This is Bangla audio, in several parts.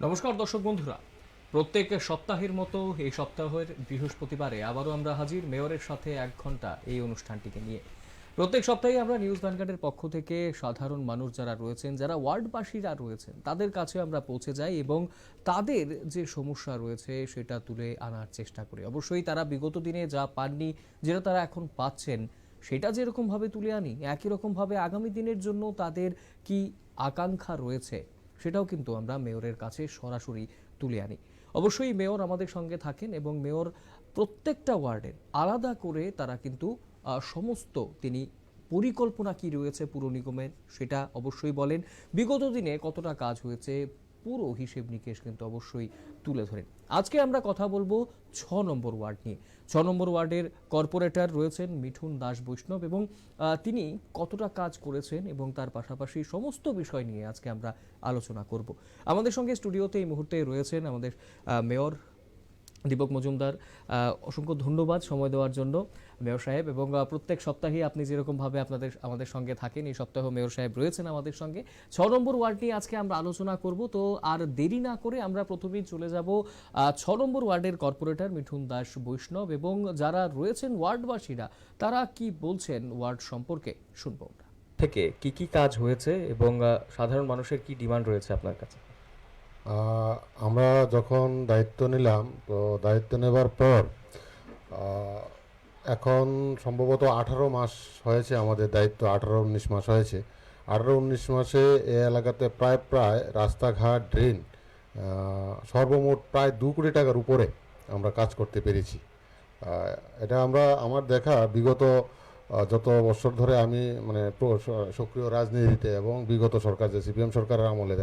নমস্কার দর্শক বন্ধুরা, প্রত্যেক সপ্তাহের মতো এই সপ্তাহের বৃহস্পতিবারে আবারও আমরা হাজির মেয়রের সাথে 1 ঘন্টা এই অনুষ্ঠানটিকে নিয়ে। প্রত্যেক সপ্তাহে আমরা নিউজ ভ্যানগার্ডের পক্ষ থেকে সাধারণ মানুষ যারা রয়েছেন, যারা ওয়ার্ডবাসীরা রয়েছেন, তাদের কাছে আমরা পৌঁছে যাই এবং তাদের যে সমস্যা রয়েছে সেটা তুলে আনার চেষ্টা করি। অবশ্যই তারা বিগত দিনে যা পাননি, যেটা তারা এখন পাচ্ছেন, সেটা যেরকমভাবে তুলে আনি, একই রকমভাবে আগামী দিনের জন্য তাদের কি আকাঙ্ক্ষা রয়েছে সেটাও কিন্তু আমরা মেয়রের কাছে সরাসরি তুলে আনি। অবশ্যই মেয়র আমাদের সঙ্গে থাকেন এবং মেয়র প্রত্যেকটা ওয়ার্ডের আলাদা করে তারা কিন্তু সমস্ত তিনি পরিকল্পনা কি রয়েছে পুর নিগমের সেটা অবশ্যই বলেন। বিগত দিনে কতটা কাজ হয়েছে পুরো হিসেব নিকেশ কিন্তু অবশ্যই তুলে ধরেন। আজকে আমরা কথা বলবো 6 নম্বর ওয়ার্ড নিয়ে। 6 নম্বর ওয়ার্ডের কর্পোরেটর রয়েছেন মিঠুন দাস বৈষ্ণব এবং তিনি কতটা কাজ করেছেন এবং তার পাশাপাশি সমস্ত বিষয় নিয়ে আজকে আমরা আলোচনা করব। আমাদের সঙ্গে স্টুডিওতে এই মুহূর্তে রয়েছেন আমাদের মেয়র দীপক মজুমদার। অসংখ্য ধন্যবাদ সময় দেওয়ার জন্য মেয়র সাহেব, এবং প্রত্যেক সপ্তাহে আপনি যেরকমভাবে আমাদের সঙ্গে থাকেন, এই সপ্তাহ মেয়র সাহেব রয়েছেন আমাদের সঙ্গে। 6 নম্বর ওয়ার্ড নিয়ে আজকে আমরা আলোচনা করব। তো আর দেরি না করে আমরা প্রথমেই চলে যাব 6 নম্বর ওয়ার্ডের কর্পোরেটর মিঠুন দাস বৈষ্ণব এবং যারা রয়েছেন ওয়ার্ডবাসীরা তারা কি বলছেন ওয়ার্ড সম্পর্কে শুনবো আমরা। থেকে কি কি কাজ হয়েছে এবং সাধারণ মানুষের কি ডিমান্ড রয়েছে আপনার কাছে? আমরা যখন দায়িত্ব নিলাম, তো দায়িত্ব নেবার পর আহ, এখন সম্ভবত 18 মাস হয়েছে আমাদের দায়িত্ব, 18-19 মাস হয়েছে। 18-19 মাসে এই এলাকাতে প্রায় প্রায় রাস্তাঘাট, ড্রেন সর্বমোট প্রায় 2 কোটি টাকার উপরে আমরা কাজ করতে পেরেছি। এটা আমার দেখা বিগত যত বছর ধরে আমি মানে সক্রিয় রাজনীতিতে এবং বিগত সরকার যে সিপিএম সরকারের আমলে,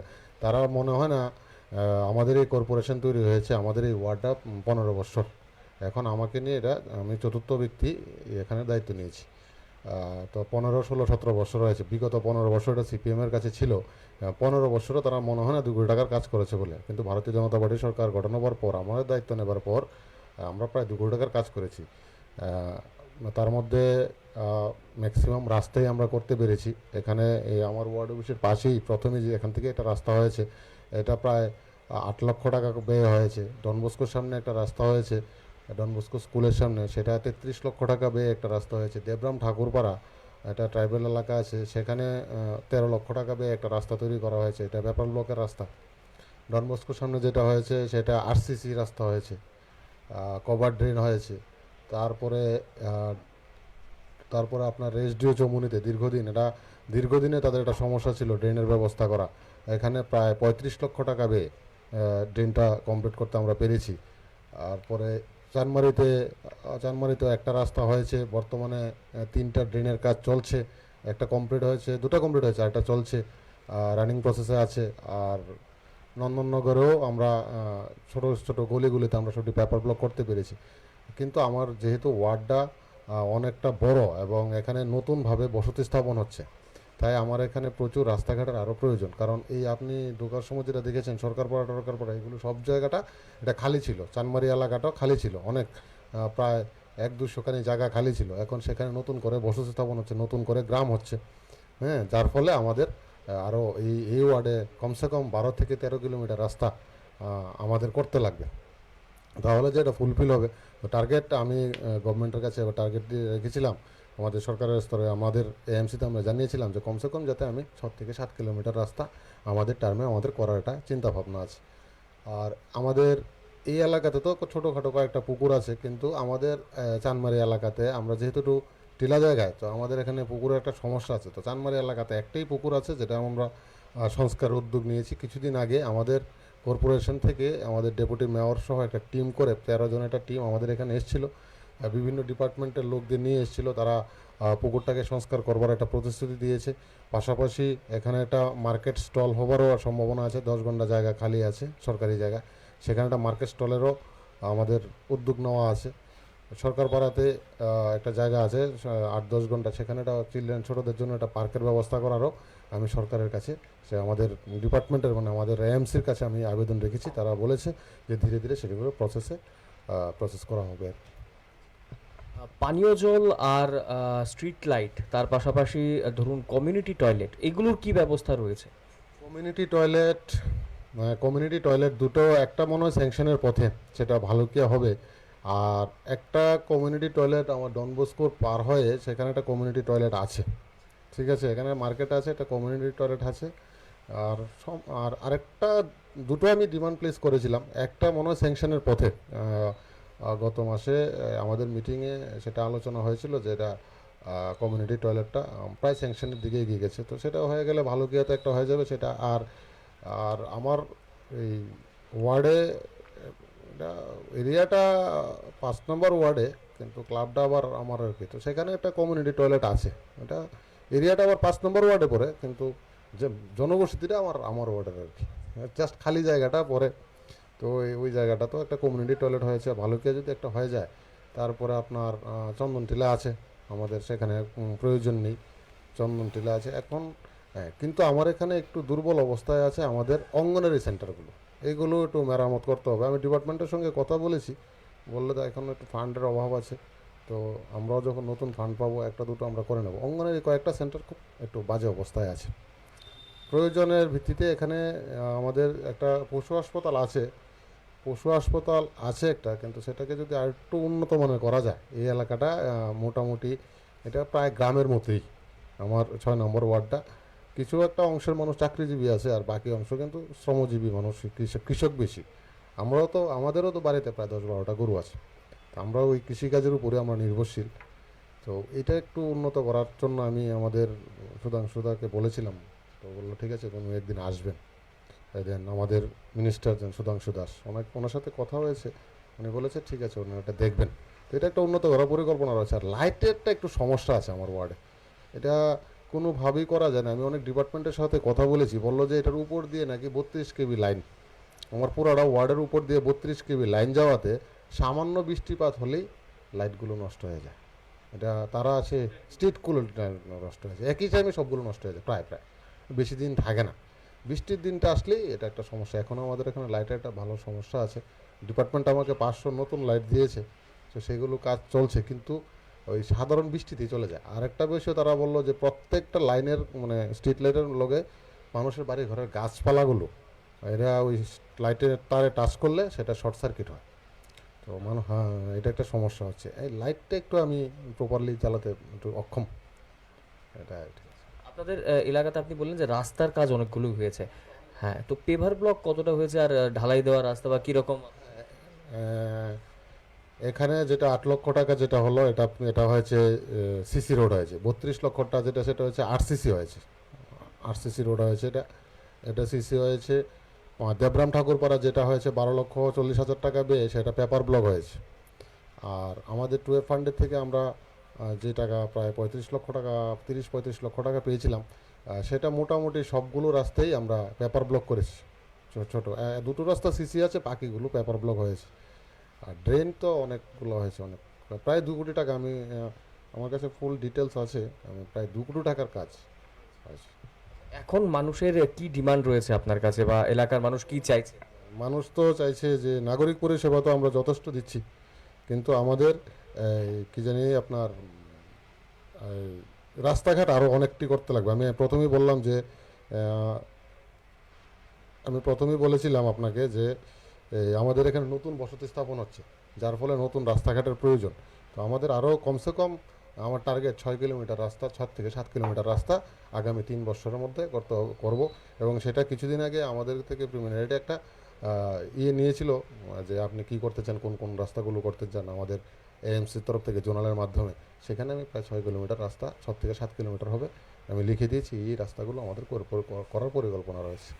তারা মনে হয় না আমাদের এই কর্পোরেশন তৈরি হয়েছে, আমাদের এই ওয়ার্ডটা 15 বছর। এখন আমাকে নিয়ে এটা আমি চতুর্থ ব্যক্তি এখানে দায়িত্ব নিয়েছি। তো 15, 16, 17 বছর হয়েছে। বিগত 15 বছর এটা সিপিএমের কাছে ছিল। 15 বছরও তারা মনে হয় না 2 কোটি টাকার কাজ করেছে বলে, কিন্তু ভারতীয় জনতা পার্টি সরকার গঠন হবার পর, আমাদের দায়িত্ব নেবার পর আমরা প্রায় 2 কোটি টাকার কাজ করেছি। তার মধ্যে ম্যাক্সিমাম রাস্তাই আমরা করতে পেরেছি। এখানে এই আমার ওয়ার্ড অফিসের পাশেই প্রথমে যে এখান থেকে একটা রাস্তা হয়েছে, এটা প্রায় 8 লক্ষ টাকা ব্যয় হয়েছে। ডনবস্কোর সামনে একটা রাস্তা হয়েছে, ডনবস্কো স্কুলের সামনে, সেটা 33 লক্ষ টাকা ব্যয়ে একটা রাস্তা হয়েছে। দেবরাম ঠাকুরপাড়া, এটা ট্রাইবেল এলাকা আছে, সেখানে 13 লক্ষ টাকা ব্যয়ে একটা রাস্তা তৈরি করা হয়েছে, এটা ব্যাপার ব্লকের রাস্তা। ডনবস্কোর সামনে যেটা হয়েছে সেটা আরসিসি রাস্তা হয়েছে, কভার ড্রেন হয়েছে। তারপরে তারপরে আপনার রেসডিও চৌমুনিতে দীর্ঘদিনে তাদের একটা সমস্যা ছিল ড্রেনের ব্যবস্থা করা। এখানে প্রায় 35 লক্ষ টাকা ব্যয়ে ড্রেনটা কমপ্লিট করতে আমরা পেরেছি। তারপরে চানমারিতে একটা রাস্তা হয়েছে, বর্তমানে 3টা ড্রেনের কাজ চলছে। একটা কমপ্লিট হয়েছে, 2টা কমপ্লিট হয়েছে, আরেকটা চলছে, রানিং প্রসেসে আছে। আর নন্দননগরেও আমরা ছোটো ছোটো গলিগুলিতে আমরা সবটি পেপার ব্লক করতে পেরেছি। কিন্তু আমার যেহেতু ওয়ার্ডটা অনেকটা বড় এবং এখানে নতুনভাবে বসতি স্থাপন হচ্ছে, তাই আমার এখানে প্রচুর রাস্তাঘাটের আরও প্রয়োজন। কারণ এই আপনি ঢোকার সময় যেটা দেখেছেন সরকারপাড়া এগুলো সব জায়গাটা এটা খালি ছিল। চানমারি এলাকাটাও খালি ছিল, অনেক প্রায় 100-200 খানি জায়গা খালি ছিল। এখন সেখানে নতুন করে বসতি স্থাপন হচ্ছে, নতুন করে গ্রাম হচ্ছে। হ্যাঁ, যার ফলে আমাদের আরও এই ওয়ার্ডে কমসে কম 12 থেকে 13 কিলোমিটার রাস্তা আমাদের করতে লাগবে, তাহলে যে এটা ফুলফিল হবে। তো টার্গেট আমি গভর্নমেন্টের কাছে এবার টার্গেট দিয়ে রেখেছিলাম। আমাদের সরকারের স্তরে আমাদের এএমসিতে আমরা জানিয়েছিলাম যে কমসে কম যাতে আমি 6 থেকে 7 কিলোমিটার রাস্তা আমাদের টার্মে আমাদের করার একটা চিন্তাভাবনা আছে। আর আমাদের এই এলাকাতে তো ছোটোখাটো কয়েকটা পুকুর আছে, কিন্তু আমাদের চানমারি এলাকাতে আমরা যেহেতু একটু টিলা জায়গায়, তো আমাদের এখানে পুকুরের একটা সমস্যা আছে। তো চানমারি এলাকাতে একটাই পুকুর আছে, যেটা আমরা সংস্কার উদ্যোগ নিয়েছি কিছুদিন আগে। আমাদের কর্পোরেশন থেকে আমাদের ডেপুটি মেয়র সহ একটা টিম করে 13 জন একটা টিম আমাদের এখানে এসেছিল, বিভিন্ন ডিপার্টমেন্টের লোকদের নিয়ে এসেছিল। তারা পুকুরটাকে সংস্কার করবার একটা প্রতিশ্রুতি দিয়েছে। পাশাপাশি এখানে একটা মার্কেট স্টল হবারও সম্ভাবনা আছে। 10 ঘন্টা জায়গা খালি আছে সরকারি জায়গা, সেখানে একটা মার্কেট স্টলেরও আমাদের উদ্যোগ নেওয়া আছে। সরকার পাড়াতে একটা জায়গা আছে 8-10 ঘন্টা, সেখানে একটা চিলড্রেন ছোটোদের জন্য একটা পার্কের ব্যবস্থা করারও আমি সরকারের কাছে, সে আমাদের ডিপার্টমেন্টের মানে আমাদের এএমসির কাছে আমি আবেদন রেখেছি। তারা বলেছে যে ধীরে ধীরে সেগুলো প্রসেস করা হবে। পানীয় জল আর স্ট্রিট লাইট, তার পাশাপাশি ধরুন কমিউনিটি টয়লেট, এগুলোর কি ব্যবস্থা রয়েছে? কমিউনিটি টয়লেট কমিউনিটি টয়লেট দুটো, একটা মনে হয় স্যাংশনের পথে, সেটা ভালুকিয়া হবে। আর একটা কমিউনিটি টয়লেট আমার ডন বস্কোর পার হয়ে সেখানে একটা কমিউনিটি টয়লেট আছে। ঠিক আছে, এখানে মার্কেট আছে, একটা কমিউনিটি টয়লেট আছে। আর আরেকটা, দুটো আমি ডিমান্ড প্লেস করেছিলাম। একটা মনে হয় স্যাংশনের পথে, গত মাসে আমাদের মিটিংয়ে সেটা আলোচনা হয়েছিল যে এটা কমিউনিটি টয়লেটটা প্রায় স্যাংশনের দিকে এগিয়ে গেছে, তো সেটা হয়ে গেলে ভালো গিয়াতে একটা হয়ে যাবে সেটা। আর আর আমার এই ওয়ার্ডে, এটা এরিয়াটা 5 নম্বর ওয়ার্ডে, কিন্তু ক্লাবটা আবার আমার আর কি, তো সেখানে একটা কমিউনিটি টয়লেট আছে। এটা এরিয়াটা আবার 5 নম্বর ওয়ার্ডে পড়ে, কিন্তু যে জনবসতিটা আমার আমার ওয়ার্ডের আর কি, জাস্ট খালি জায়গাটা পড়ে। তো ওই জায়গাটা তো একটা কমিউনিটি টয়লেট হয়েছে, ভালো কে যদি একটা হয়ে যায়। তারপরে আপনার চন্দনটিলা আছে আমাদের, সেখানে প্রয়োজন নেই। চন্দনটিলা আছে এখন। হ্যাঁ, কিন্তু আমার এখানে একটু দুর্বল অবস্থায় আছে আমাদের অঙ্গনারী সেন্টারগুলো, এইগুলো একটু মেরামত করতে হবে। আমি ডিপার্টমেন্টের সঙ্গে কথা বলেছি, বললে তো এখন একটু ফান্ডের অভাব আছে। তো আমরাও যখন নতুন ফান্ড পাবো একটা দুটো আমরা করে নেব। অঙ্গনারী কয়েকটা সেন্টার খুব একটু বাজে অবস্থায় আছে। প্রয়োজনের ভিত্তিতে এখানে আমাদের একটা পশু হাসপাতাল আছে। পশু হাসপাতাল আছে একটা, কিন্তু সেটাকে যদি আর একটু উন্নত মানের করা যায়। এই এলাকাটা মোটামুটি এটা প্রায় গ্রামের মতোই, আমার 6 নম্বর ওয়ার্ডটা। কিছু একটা অংশের মানুষ চাকরিজীবী আছে, আর বাকি অংশ কিন্তু শ্রমজীবী মানুষ, কৃষক কৃষক বেশি। আমাদেরও তো বাড়িতে প্রায় 10-12টা গরু আছে, তো আমরাও ওই কৃষিকাজের উপরে আমরা নির্ভরশীল। তো এটা একটু উন্নত করার জন্য আমি আমাদের সুধাংশুদাকে বলেছিলাম। তো বললো ঠিক আছে, তুমি একদিন আসবেন। দেন আমাদের মিনিস্টার যেন সুধাংশু দাস, ওনার সাথে কথা হয়েছে। উনি বলেছে ঠিক আছে, উনি ওটা দেখবেন। তো এটা একটা উন্নত করার পরিকল্পনা রয়েছে। আর লাইটেরটা একটু সমস্যা আছে আমার ওয়ার্ডে, এটা কোনোভাবেই করা যায় না। আমি অনেক ডিপার্টমেন্টের সাথে কথা বলেছি, বললো যে এটার উপর দিয়ে নাকি 32 কেবি লাইন, আমার পুরোটা ওয়ার্ডের উপর দিয়ে 32 কেবি লাইন যাওয়াতে সামান্য বৃষ্টিপাত হলেই লাইটগুলো নষ্ট হয়ে যায়। এটা তারা আছে স্ট্রিটগুলো নষ্ট হয়ে যায়, একই টাইমে সবগুলো নষ্ট হয়ে যায়, প্রায় প্রায় বেশি দিন থাকে না। বৃষ্টির দিনটা আসলেই এটা একটা সমস্যা। এখনও আমাদের এখানে লাইটের একটা ভালো সমস্যা আছে। ডিপার্টমেন্ট আমাকে 500 নতুন লাইট দিয়েছে, তো সেগুলো কাজ চলছে, কিন্তু ওই সাধারণ বৃষ্টিতেই চলে যায়। আরেকটা বিষয় তারা বললো যে প্রত্যেকটা লাইনের মানে স্ট্রিট লাইটের লগে মানুষের বাড়ি ঘরের গাছপালাগুলো, এরা ওই লাইটের তারে টাচ করলে সেটা শর্ট সার্কিট হয়। তো হ্যাঁ, এটা একটা সমস্যা হচ্ছে। এই লাইটটা একটু আমি প্রপারলি চালাতে একটু অক্ষম, এটা ঠিক আছে। আপনাদের এলাকাতে আপনি বললেন যে রাস্তার কাজ অনেকগুলো হয়েছে। হ্যাঁ, তো পেভার ব্লক কতটা হয়েছে আর ঢালাই দেওয়া রাস্তা বা কিরকম? আহ, এখানে যেটা 8 লক্ষ টাকা যেটা হলো, এটা এটা হয়েছে সিসি রোড হয়েছে। 32 লক্ষটা যেটা সেটা হচ্ছে আরসিসি হয়েছে। আরসিসি রোড হয়েছে এটা, এটা সিসি হয়েছে। দেবরাম ঠাকুরপাড়া যেটা হয়েছে 12,40,000 টাকা ব্যয়ে, সেটা পেপার ব্লক হয়েছে। আর আমাদের টুয়েব ফান্ডের থেকে আমরা যে টাকা প্রায় 35 লক্ষ টাকা, 30-35 লক্ষ টাকা পেয়েছিলাম, সেটা মোটামুটি সবগুলো রাস্তাই আমরা পেপার ব্লক করেছি। ছোটো ছোটো দুটো রাস্তা সিসি আছে, বাকিগুলো পেপার ব্লক হয়েছে। আর ড্রেন তো অনেকগুলো হয়েছে, অনেক প্রায় 2 কোটি টাকা। আমি আমার কাছে ফুল ডিটেলস আছে, আমি প্রায় 2 কোটি টাকার কাজ হয়েছে। এখন মানুষের কি ডিমান্ড রয়েছে আপনার কাছে বা এলাকার মানুষ কি চাইছে? মানুষ তো চাইছে যে নাগরিক পরিষেবা তো আমরা যথেষ্ট দিচ্ছি, কিন্তু আমাদের কি জানি আপনার এই রাস্তাঘাট আরও অনেকটি করতে লাগবে। আমি প্রথমেই বলেছিলাম আপনাকে যে আমাদের এখানে নতুন বসতি স্থাপন হচ্ছে, যার ফলে নতুন রাস্তাঘাটের প্রয়োজন। তো আমাদের আরও কমসে কম, আমার টার্গেট 6 কিলোমিটার রাস্তা, 6 থেকে 7 কিলোমিটার রাস্তা আগামী 3 বছরের মধ্যে করব। এবং সেটা কিছুদিন আগে আমাদের থেকে প্রিমিনারি একটা নিয়েছিল, যে আপনি কি করতে চান, কোন কোন রাস্তাগুলো করতে চান আমাদের এএমসির তরফ থেকে জোনালের মাধ্যমে। সেখানে আমি প্রায় 6 কিলোমিটার রাস্তা, 6 থেকে 7 কিলোমিটার হবে, আমি লিখে দিয়েছি। এই রাস্তাগুলো আমাদের করার পরিকল্পনা রয়েছে।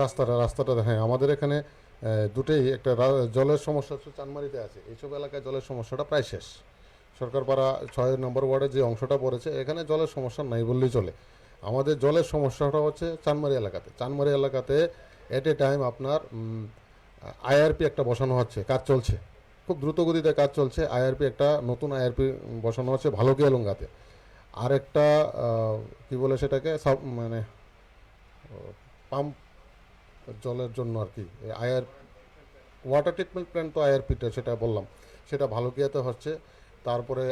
রাস্তাটা হ্যাঁ, আমাদের এখানে দুটোই একটা জলের সমস্যা হচ্ছে, চানমারিতে আছে। এইসব এলাকায় জলের সমস্যাটা প্রায় শেষ। সরকারপাড়া 6 নম্বর ওয়ার্ডে যে অংশটা পড়েছে, এখানে জলের সমস্যা নাই বললেই চলে। আমাদের জলের সমস্যাটা হচ্ছে চানমারি এলাকাতে এট এ টাইম আপনার আইআরপি একটা বসানো হচ্ছে, কাজ চলছে, খুব দ্রুত গতিতে কাজ চলছে। একটা নতুন আইআরপি বসানো হচ্ছে ভালুকিয়া লুঙ্গাতে। আর একটা কি বলে সেটাকে, মানে পাম্প জলের জন্য আর কি, ওয়াটার ট্রিটমেন্ট প্ল্যান্ট, তো আইআরপিটা সেটা বললাম, সেটা ভালুকিয়াতে হচ্ছে। তারপরে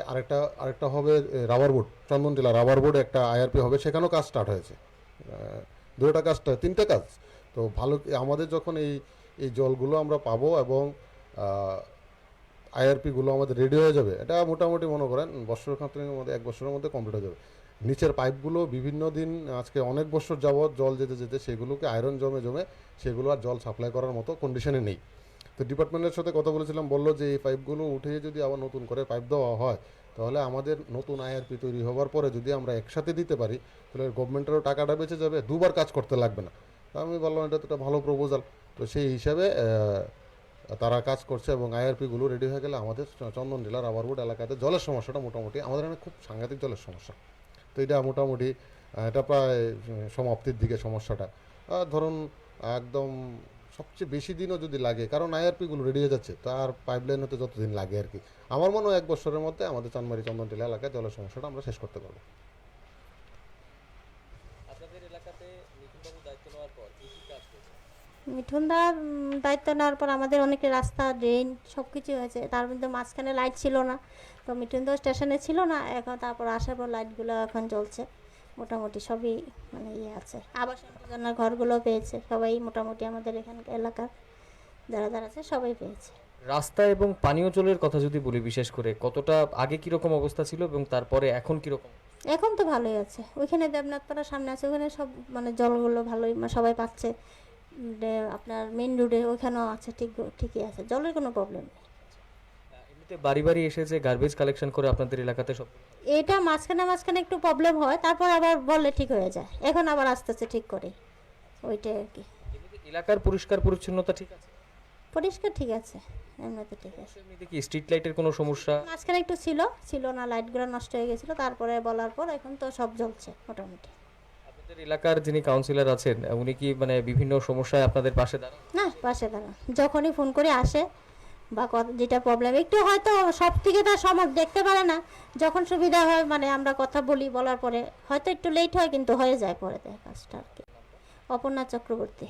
আরেকটা হবে রাবার বোর্ড, চন্দনটিলা রাবার বোর্ডে একটা আইআরপি হবে, সেখানেও কাজ স্টার্ট হয়েছে। দুটো কাজটা তিনটে কাজ। তো ভালো আমাদের যখন এই এই জলগুলো আমরা পাবো এবং আইআরপিগুলো আমাদের রেডি হয়ে যাবে, এটা মোটামুটি মনে করেন বছরখানেকের মধ্যে 1 বছরের মধ্যে কমপ্লিট হয়ে যাবে। নিচের পাইপগুলো বিভিন্ন দিন আজকে অনেক বছর যাবৎ জল যেতে যেতে সেগুলোকে আয়রন জমে জমে সেগুলো আর জল সাপ্লাই করার মতো কন্ডিশনে নেই। তো ডিপার্টমেন্টের সাথে কথা বলেছিলাম, বললো যে এই পাইপগুলো উঠে যদি আবার নতুন করে পাইপ দেওয়া হয় তাহলে আমাদের নতুন আইআরপি তৈরি হওয়ার পরে যদি আমরা একসাথে দিতে পারি তাহলে গভর্নমেন্টেরও টাকাটা বেঁচে যাবে, দুবার কাজ করতে লাগবে না। তো আমি বললাম এটা তো একটা ভালো প্রপোজাল। তো সেই হিসাবে তারা কাজ করছে এবং আইআরপিগুলো রেডি হয়ে গেলে আমাদের চন্দন জেলার রাবারউড এলাকাতে জলের সমস্যাটা মোটামুটি, আমাদের এখানে খুব সাংঘাতিক জলের সমস্যা। তো এটা মোটামুটি এটা প্রায় সমাপ্তির দিকে সমস্যাটা। ধরুন একদম সবচেয়ে বেশি দিনও যদি লাগে, কারণ আইআরপিগুলো রেডি হয়ে যাচ্ছে, তার পাইপলাইন হতে যতদিন লাগে আর কি, আমার মনে হয় 1 বছরের মধ্যে আমাদের চানমারি চন্দনটিলা এলাকায় জলের সমস্যাটা আমরা শেষ করতে পারবো। আপনাদের এলাকাতে মিঠুনবাবু দায়িত্ব নেওয়ার পর কি কি কাজ হয়েছে? মিঠুনদার দায়িত্ব নেওয়ার পর আমাদের অনেকে রাস্তা, ড্রেন সব কিছু হয়েছে। তার মধ্যে মাঝখানে লাইট ছিল না, তো মিঠুনদা স্টেশনে ছিল না, এখন তারপর আসার পর লাইটগুলো এখন জ্বলছে। মোটামুটি সবই মানে আছে। আবাসন যোজনার ঘরগুলো পেয়েছে সবাই, মোটামুটি আমাদের এখানকার এলাকার যারা যারা আছে সবাই পেয়েছে। রাস্তা এবং পানীয় জলের কথা যদি বলি, বিশেষ করে কতটা আগে কিরকম অবস্থা ছিল এবং তারপরে এখন কিরকম? এখন তো ভালোই আছে। ওইখানে দেবনাথপাড়ার সামনে আছে, ওখানে সব মানে জলগুলো ভালোই সবাই পাচ্ছে। আপনার মেন রোডে ওখানেও আছে, ঠিকই আছে, জলের কোনো প্রবলেম নেই। এমনিতে বাড়ি বাড়ি এসে যে গার্বেজ কালেকশন করে আপনাদের এলাকাতে সব, এটা মাঝখানে মাঝখানে একটু প্রবলেম হয়, তারপর আবার বললে ঠিক হয়ে যায়। এখন আবার আস্তে আস্তে ঠিক করে, ওইটাই আর কি। এমনিতে এলাকার পরিষ্কার পরিচ্ছন্নতা ঠিক আছে? পরিষ্কার ঠিক আছে, এমনিতে ঠিক আছে। এমনিতে কি স্ট্রিট লাইটের কোনো সমস্যা? মাঝখানে একটু ছিল না, লাইটগুলো নষ্ট হয়ে গেছিলো, তারপরে বলার পর এখন তো সব জ্বলছে মোটামুটি। আপনাদের এলাকার যিনি কাউন্সিলর আছেন উনি কি মানে বিভিন্ন সমস্যায় আপনাদের পাশে দাঁড়ান? না, পাশে দাঁড়ান, যখনই ফোন করে আসে বা যেটা প্রবলেম একটু হয়তো সব থেকে তার সময় দেখতে পারে না, যখন সুবিধা হয় মানে আমরা কথা বলি, বলার পরে হয়তো একটু লেট হয় কিন্তু হয়ে যায় পরে কাজটা আর কি। অপর্ণা চক্রবর্তী।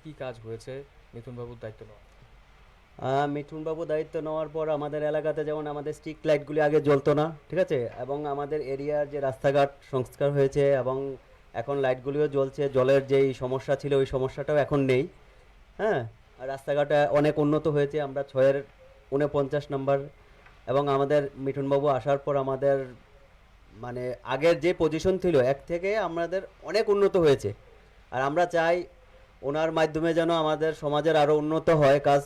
কি কাজ হয়েছে মিথুনবাবুর দায়িত্ব নেওয়া? মিঠুনবাবু দায়িত্ব নেওয়ার পর আমাদের এলাকাতে যেমন আমাদের স্ট্রিট লাইটগুলি আগে জ্বলতো না, ঠিক আছে, এবং আমাদের এরিয়ার যে রাস্তাঘাট সংস্কার হয়েছে এবং এখন লাইটগুলিও জ্বলছে, জলের যেই সমস্যা ছিল ওই সমস্যাটাও এখন নেই। হ্যাঁ, আর রাস্তাঘাটে অনেক উন্নত হয়েছে, আমরা 6-এর 49 নম্বর, এবং আমাদের মিঠুনবাবু আসার পর আমাদের মানে আগের যে পজিশন ছিল এক থেকে আমাদের অনেক উন্নত হয়েছে। আর আমরা চাই ওনার মাধ্যমে যেন আমাদের সমাজের আরও উন্নত হয় কাজ,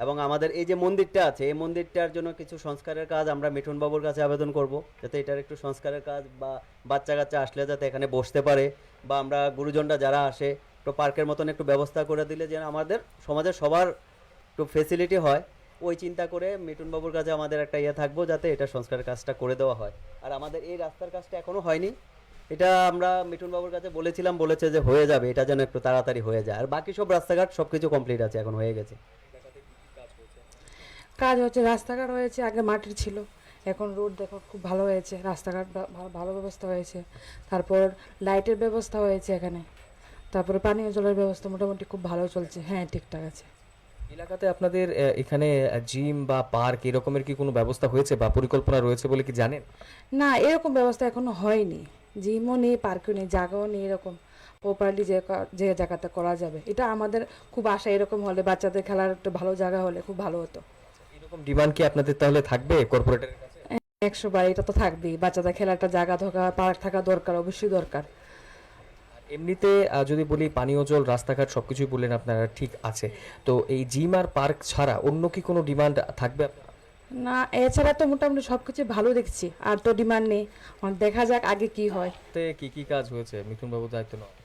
এবং আমাদের এই যে মন্দিরটা আছে এই মন্দিরটার জন্য কিছু সংস্কারের কাজ আমরা মিঠুনবাবুর কাছে আবেদন করব, যাতে এটার একটু সংস্কারের কাজ, বা বাচ্চা কাচ্চা আসলে যাতে এখানে বসতে পারে, বা আমরা গুরুজনরা যারা আসে একটু পার্কের মতন একটু ব্যবস্থা করে দিলে যেন আমাদের সমাজের সবার একটু ফেসিলিটি হয়, ওই চিন্তা করে মিঠুনবাবুর কাছে আমাদের একটা ইয়ে থাকবো যাতে এটা সংস্কারের কাজটা করে দেওয়া হয়। আর আমাদের এই রাস্তার কাজটা এখনও হয়নি, এটা আমরা মিঠুনবাবুর কাছে বলেছিলাম, বলেছে যে হয়ে যাবে, এটা যেন একটু তাড়াতাড়ি হয়ে যায়। আর বাকি সব রাস্তাঘাট সব কিছু কমপ্লিট আছে, এখন হয়ে গেছে। কাজ হচ্ছে, রাস্তাঘাট হয়েছে, আগে মাটির ছিল, এখন রোড দেখো খুব ভালো হয়েছে, রাস্তাঘাট ভালো ব্যবস্থা হয়েছে, তারপর লাইটের ব্যবস্থা হয়েছে এখানে, তারপরে পানীয় জলের ব্যবস্থা মোটামুটি খুব ভালো চলছে। হ্যাঁ, ঠিকঠাক আছে। এলাকাতে আপনাদের এখানে জিম বা পার্ক এরকমের কি কোনো ব্যবস্থা হয়েছে বা পরিকল্পনা রয়েছে বলে কি জানেন? না, এরকম ব্যবস্থা এখনো হয়নি, জিমও নেই, পার্কও নেই, জায়গাও নেই এরকম প্রপারলি যে জায়গাতে করা যাবে। এটা আমাদের খুব আশা, এরকম হলে বাচ্চাদের খেলার একটা ভালো জায়গা হলে খুব ভালো হতো। এরকম ডিমান্ড কি আপনাদের তাহলে থাকবে কর্পোরেটের কাছে? 100 বার, এটা তো থাকবেই, বাচ্চাদের খেলার একটা জায়গা থাকা, পার্ক থাকা দরকার, অবশ্যই দরকার। এমনিতে যদি বলি পানীয় জল, রাস্তাঘাট সবকিছুই বললেন আপনারা ঠিক আছে, তো এই জিম আর পার্ক ছাড়া অন্য কি কোনো ডিমান্ড থাকবে আপনার? না, এছাড়া তো মোটামুটি সব কিছু ভালো দেখছি, আর তো ডিমান্ড নেই, দেখা যাক আগে কি হয়। কি কি কাজ হয়েছে মিথুনবাবু দায়িত্ব নেওয়া?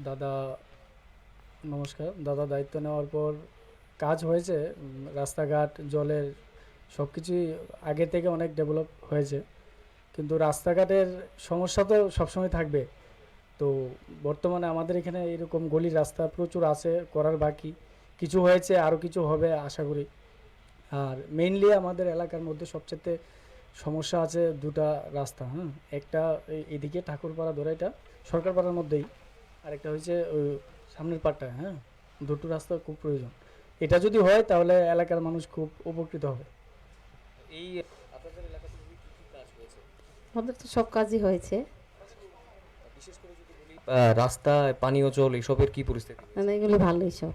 দাদা নমস্কার। দাদা দায়িত্ব নেওয়ার পর কাজ হয়েছে, রাস্তাঘাট, জলের সব কিছুই আগে থেকে অনেক ডেভেলপ হয়েছে, কিন্তু রাস্তাঘাটের সমস্যা তো সবসময় থাকবে। তো বর্তমানে আমাদের এখানে এরকম গলির রাস্তা প্রচুর আছে, করার বাকি কিছু হয়েছে, আরও কিছু হবে আশা করি। আর মেইনলি আমাদের এলাকার মধ্যে সবচেয়ে সমস্যা আছে দুটা রাস্তা। একটা এইদিকে ঠাকুরপাড়া ধরে, এটা সরকারপাড়ার মধ্যেই, আরেকটা হচ্ছে ওই সামনের পাড়টায়। দুটো রাস্তা খুব প্রয়োজন, এটা যদি হয় তাহলে এলাকার মানুষ খুব উপকৃত হবে। এই আপনাদের এলাকাতে কি কি কাজ হয়েছে? আমাদের তো সব কাজই হয়েছে। বিশেষ করে যদি বলি রাস্তা, পানীয় জল এসবের কি পরিস্থিতি? মানে এগুলো ভালোই সব।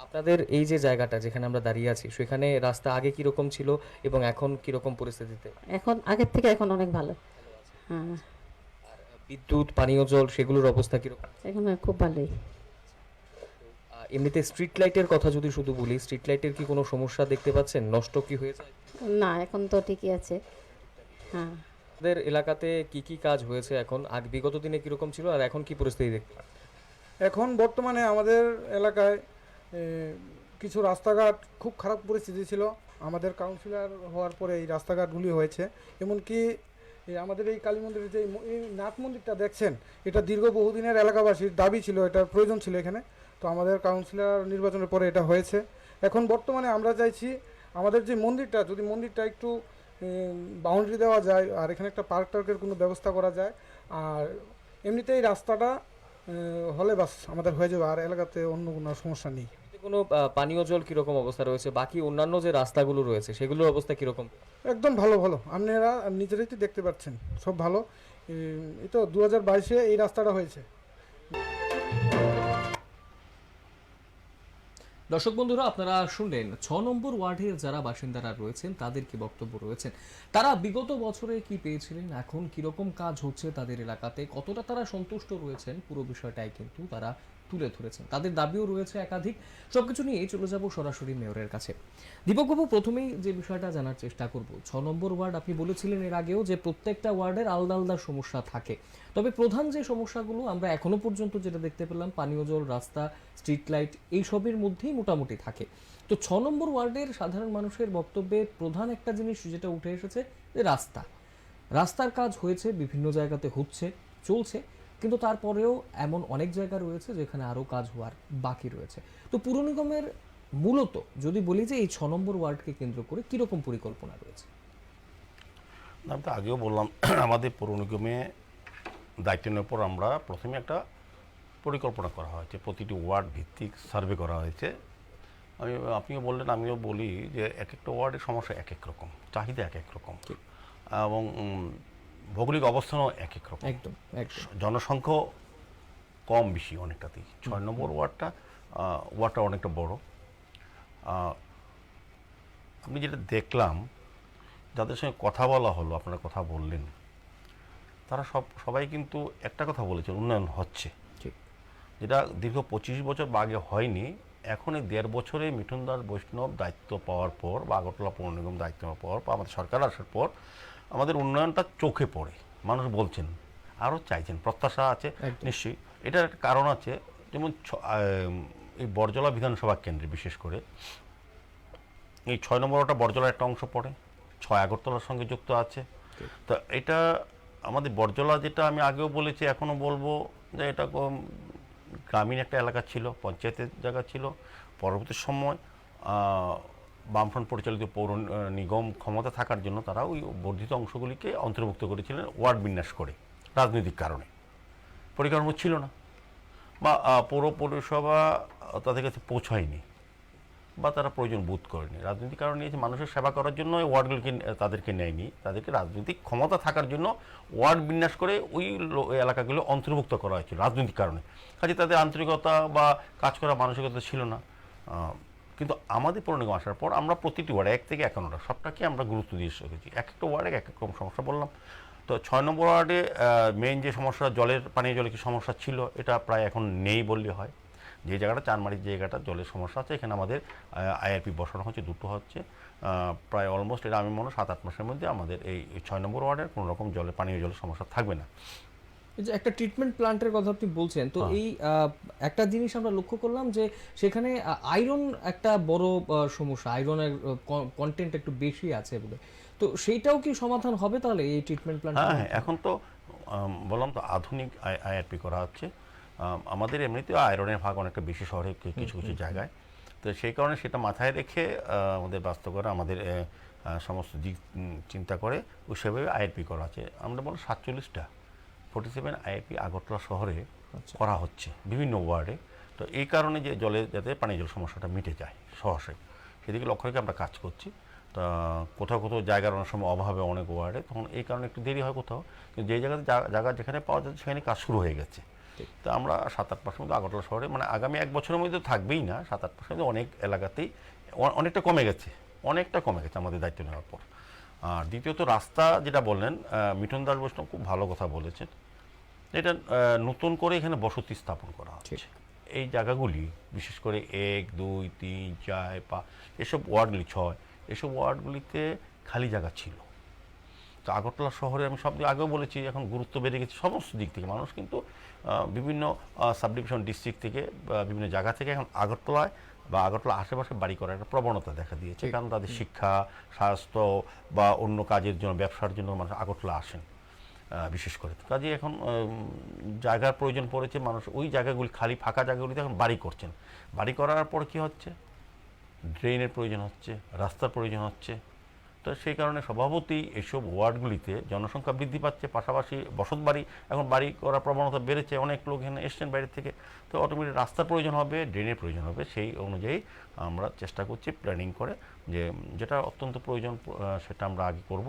আপনাদের এই যে জায়গাটা যেখানে আমরা দাঁড়িয়ে আছি সেখানে রাস্তা আগে কিরকম ছিল এবং এখন কিরকম পরিস্থিতিতে? এখন আগের থেকে এখন অনেক ভালো। হ্যাঁ, বিদ্যুৎ, পানীয় জল সেগুলোর অবস্থা কিরকম? এখন খুব ভালোই। এমনিতে স্ট্রিট লাইটের কথা যদি শুধু বলি, স্ট্রিট লাইটের কি কোনো সমস্যা দেখতে পাচ্ছেন? নষ্ট কি হয়ে যায়? না, এখন তো ঠিকই আছে। হ্যাঁ, আপনাদের এলাকাতে কি কি কাজ হয়েছে এখন? বিগত দিনে কিরকম ছিল আর এখন কি পরিস্থিতি দেখতে পাচ্ছেন? এখন বর্তমানে আমাদের এলাকায় কিছু রাস্তাঘাট খুব খারাপ পরিস্থিতি ছিল। আমাদের কাউন্সিলর হওয়ার পরে এই রাস্তাঘাটগুলি হয়েছে। এমনকি আমাদের এই কালী মন্দিরের যে এই নাথ মন্দিরটা দেখছেন, এটা দীর্ঘ বহুদিনের এলাকাবাসীর দাবি ছিল, এটার প্রয়োজন ছিল এখানে। তো আমাদের কাউন্সিলর নির্বাচনের পরে এটা হয়েছে। এখন বর্তমানে আমরা চাইছি আমাদের যে মন্দিরটা, যদি মন্দিরটা একটু বাউন্ডারি দেওয়া যায় আর এখানে একটা পার্ক টার্কের কোনো ব্যবস্থা করা যায়, আর এমনিতেই রাস্তাটা হলে বাস আমাদের হয়ে যাবে, আর এলাকাতে অন্য কোনো সমস্যা নেই। কোনো পানীয় জল কিরকম অবস্থা রয়েছে? বাকি অন্যান্য যে রাস্তাগুলো রয়েছে সেগুলোর অবস্থা কিরকম? একদম ভালো ভালো, আপনারা নিজেরাই তো দেখতে পাচ্ছেন, সব ভালো। এই তো 2022-এ এই রাস্তাটা হয়েছে। দর্শক বন্ধুরা, আপনারা শুনলেন 6 নম্বর ওয়ার্ডের যারা বাসিন্দারা রয়েছেন তাদের কি বক্তব্য রয়েছেন, তারা বিগত বছরে কি পেয়েছিলেন, এখন কিরকম কাজ হচ্ছে তাদের এলাকাতে, কতটা তারা সন্তুষ্ট রয়েছেন, পুরো বিষয়টাই কিন্তু তারা তুলে ধরেছেন। তাদের দাবিও রয়েছে একাধিক। সবকিছু নিয়েই চলে যাব সরাসরি মেয়রের কাছে। দীপকবাবু, প্রথমেই যে বিষয়টা জানার চেষ্টা করব, 6 নম্বর ওয়ার্ড, আপনি বলেছিলেন এর আগেও যে প্রত্যেকটা ওয়ার্ডের আলাদা আলাদা সমস্যা থাকে, তবে প্রধান যে সমস্যাগুলো আমরা এখনো পর্যন্ত যেটা দেখতে পেলাম, পানীয় জল, রাস্তা, স্ট্রিট লাইট, এইসবের মধ্যেই মোটামুটি থাকে। তো 6 নম্বর ওয়ার্ডের সাধারণ মানুষের বক্তব্যে প্রধান একটা জিনিস যেটা উঠে এসেছে যে রাস্তার কাজ হয়েছে, বিভিন্ন জায়গাতে হচ্ছে, চলছে, কিন্তু তারপরেও এমন অনেক জায়গা রয়েছে যেখানে আরও কাজ হওয়ার বাকি রয়েছে। তো পুর নিগমের মূলত যদি বলি যে এই 6 নম্বর ওয়ার্ডকে কেন্দ্র করে কীরকম পরিকল্পনা রয়েছে? আমি তো আগেও বললাম, আমাদের পৌর নিগমে দায়িত্ব নেওয়ার পর আমরা প্রথমে একটা পরিকল্পনা করা হয়েছে, প্রতিটি ওয়ার্ড ভিত্তিক সার্ভে করা হয়েছে। আপনিও বললেন, আমিও বলি যে এক একটা ওয়ার্ডের সমস্যা এক এক রকম, চাহিদা এক এক রকম, এবং ভৌগোলিক অবস্থানও এক এক রকম, একদম জনসংখ্যা কম বেশি অনেকটাতেই। 6 নম্বর ওয়ার্ডটা অনেকটা বড়। আমি যেটা দেখলাম, যাদের সঙ্গে কথা বলা হলো, আপনারা কথা বললেন, তারা সবাই কিন্তু একটা কথা বলেছেন, উন্নয়ন হচ্ছে, যেটা দীর্ঘ 25 বছর আগে হয়নি। এখন এই 1.5 বছরে মিঠুন দাস বৈষ্ণব দায়িত্ব পাওয়ার পর বা আগরতলা পৌর নিগম দায়িত্ব নেওয়ার পর বা আমাদের সরকার আসার পর আমাদের উন্নয়নটা চোখে পড়ে, মানুষ বলছেন, আরও চাইছেন, প্রত্যাশা আছে নিশ্চয়ই। এটার একটা কারণ আছে, যেমন এই বড়জলা বিধানসভা কেন্দ্রে বিশেষ করে এই 6 নম্বরটা বড়জলার একটা অংশ পড়ে, 6 আগরতলার সঙ্গে যুক্ত আছে। তো এটা আমাদের বড়জলা, যেটা আমি আগেও বলেছি, এখনও বলবো যে এটা গ্রামীণ একটা এলাকা ছিল, পঞ্চায়েতের জায়গা ছিল। পরবর্তী সময় বামফ্রন্ট পরিচালিত পৌর নিগম ক্ষমতা থাকার জন্য তারা ওই বর্ধিত অংশগুলিকে অন্তর্ভুক্ত করেছিলেন ওয়ার্ড বিন্যাস করে, রাজনৈতিক কারণে। পরিকাঠামো ছিল না বা পৌর পৌরসভা তাদের কাছে পৌঁছায়নি বা তারা প্রয়োজন বোধ করেনি, রাজনৈতিক কারণে নিয়েছে, মানুষের সেবা করার জন্য ওই ওয়ার্ডগুলিকে তাদেরকে নেয়নি, তাদেরকে রাজনৈতিক ক্ষমতা থাকার জন্য ওয়ার্ড বিন্যাস করে ওই এলাকাগুলো অন্তর্ভুক্ত করা হয়েছিল রাজনৈতিক কারণে। কাজে তাদের আন্তরিকতা বা কাজ করার মানসিকতা ছিল না। কিন্তু আমাদের পৌর নিগম আসার পর আমরা প্রতিটি ওয়ার্ডে 1 থেকে 11টা সবটাকে আমরা গুরুত্ব দিয়ে রেখেছি। এক একটা ওয়ার্ডে এক এক রকম সমস্যা বললাম। তো 6 নম্বর ওয়ার্ডে মেইন যে সমস্যা, পানীয় জলের কি সমস্যা ছিল, এটা প্রায় এখন নেই বললে হয়। যে জায়গাটা চানমারির জায়গাটা জলের সমস্যা আছে, এখানে আমাদের আইআরপি বসানো হচ্ছে, 2টো হচ্ছে, প্রায় অলমোস্ট এটা আমি মনে হয় 7-8 মাসের মধ্যে আমাদের এই 6 নম্বর ওয়ার্ডের কোনো রকম পানীয় জলের সমস্যা থাকবে না। এই যে একটা ট্রিটমেন্ট প্ল্যান্টের কথা আপনি বলছেন, তো এই একটা জিনিস আমরা লক্ষ্য করলাম যে সেখানে আয়রন একটা বড় সমস্যা, আয়রনের কন্টেন্ট একটু বেশি আছে বলে, তো সেইটাও কি সমাধান হবে তাহলে এই ট্রিটমেন্ট প্ল্যান্ট? হ্যাঁ, এখন তো বললাম তো আধুনিক আইআরপি করা হচ্ছে। আমাদের এমনিতেও আয়রনের ভাগ অনেকটা বেশি শহরে কিছু কিছু জায়গায়, তো সেই কারণে সেটা মাথায় রেখে আমাদের বাস্তব করে আমাদের সমস্ত দিক চিন্তা করে ওই সেভাবে আইআরপি করা আছে। আমরা বলো 47টা 47 আইআরপি আগরতলা শহরে করা হচ্ছে বিভিন্ন ওয়ার্ডে। তো এই কারণে যে যাতে পানীয় জল সমস্যাটা মিটে যায় সহসাই, সেদিকে লক্ষ্য রেখে আমরা কাজ করছি। তা কোথাও কোথাও জায়গার অনেক সময় অভাবে অনেক ওয়ার্ডে, তখন এই কারণে একটু দেরি হয় কোথাও, কিন্তু যেই জায়গাতে জায়গা যেখানে পাওয়া যাচ্ছে সেখানে কাজ শুরু হয়ে গেছে। তো আমরা 7-8% মধ্যে আগরতলা শহরে মানে আগামী 1 বছরের মধ্যে থাকবেই না, 7-8% অনেক এলাকাতেই অনেকটা কমে গেছে, আমাদের দায়িত্ব নেওয়ার পর। আর দ্বিতীয়ত রাস্তা যেটা বললেন, মিঠুন দাস বৈষ্ণব খুব ভালো কথা বলেছেন। এটা নতুন করে এখানে বসতি স্থাপন করা হচ্ছে। এই জায়গাগুলি বিশেষ করে 1, 2, 3, 4, 5 এসব ওয়ার্ডগুলি 6 এসব ওয়ার্ডগুলিতে খালি জায়গা ছিল। তো আগরতলা শহরে আমি সব দিক আগেও বলেছি, এখন গুরুত্ব বেড়ে গেছে সমস্ত দিক থেকে। মানুষ কিন্তু বিভিন্ন সাবডিভিশন ডিস্ট্রিক্ট থেকে বিভিন্ন জায়গা থেকে এখন আগরতলায় বা আগরতলা আশেপাশে বাড়ি করার একটা প্রবণতা দেখা দিয়েছে, কারণ তাদের শিক্ষা, স্বাস্থ্য বা অন্য কাজের জন্য, ব্যবসার জন্য মানুষ আগরতলা আসেন বিশেষ করে। কাজে এখন জায়গার প্রয়োজন পড়েছে, মানুষ ওই জায়গাগুলি খালি ফাঁকা জায়গাগুলিতে এখন বাড়ি করছেন। বাড়ি করার পর কি হচ্ছে, ড্রেনের প্রয়োজন হচ্ছে, রাস্তার প্রয়োজন হচ্ছে। তো সেই কারণে স্বভাবতই এইসব ওয়ার্ডগুলিতে জনসংখ্যা বৃদ্ধি পাচ্ছে, পাশাপাশি বসত বাড়ি এখন বাড়ি করার প্রবণতা বেড়েছে, অনেক লোক এখানে এসছেন বাইরে থেকে। তো অটোমেটিক রাস্তার প্রয়োজন হবে, ড্রেনের প্রয়োজন হবে। সেই অনুযায়ী আমরা চেষ্টা করছি প্ল্যানিং করে যে যেটা অত্যন্ত প্রয়োজন সেটা আমরা আগে করব,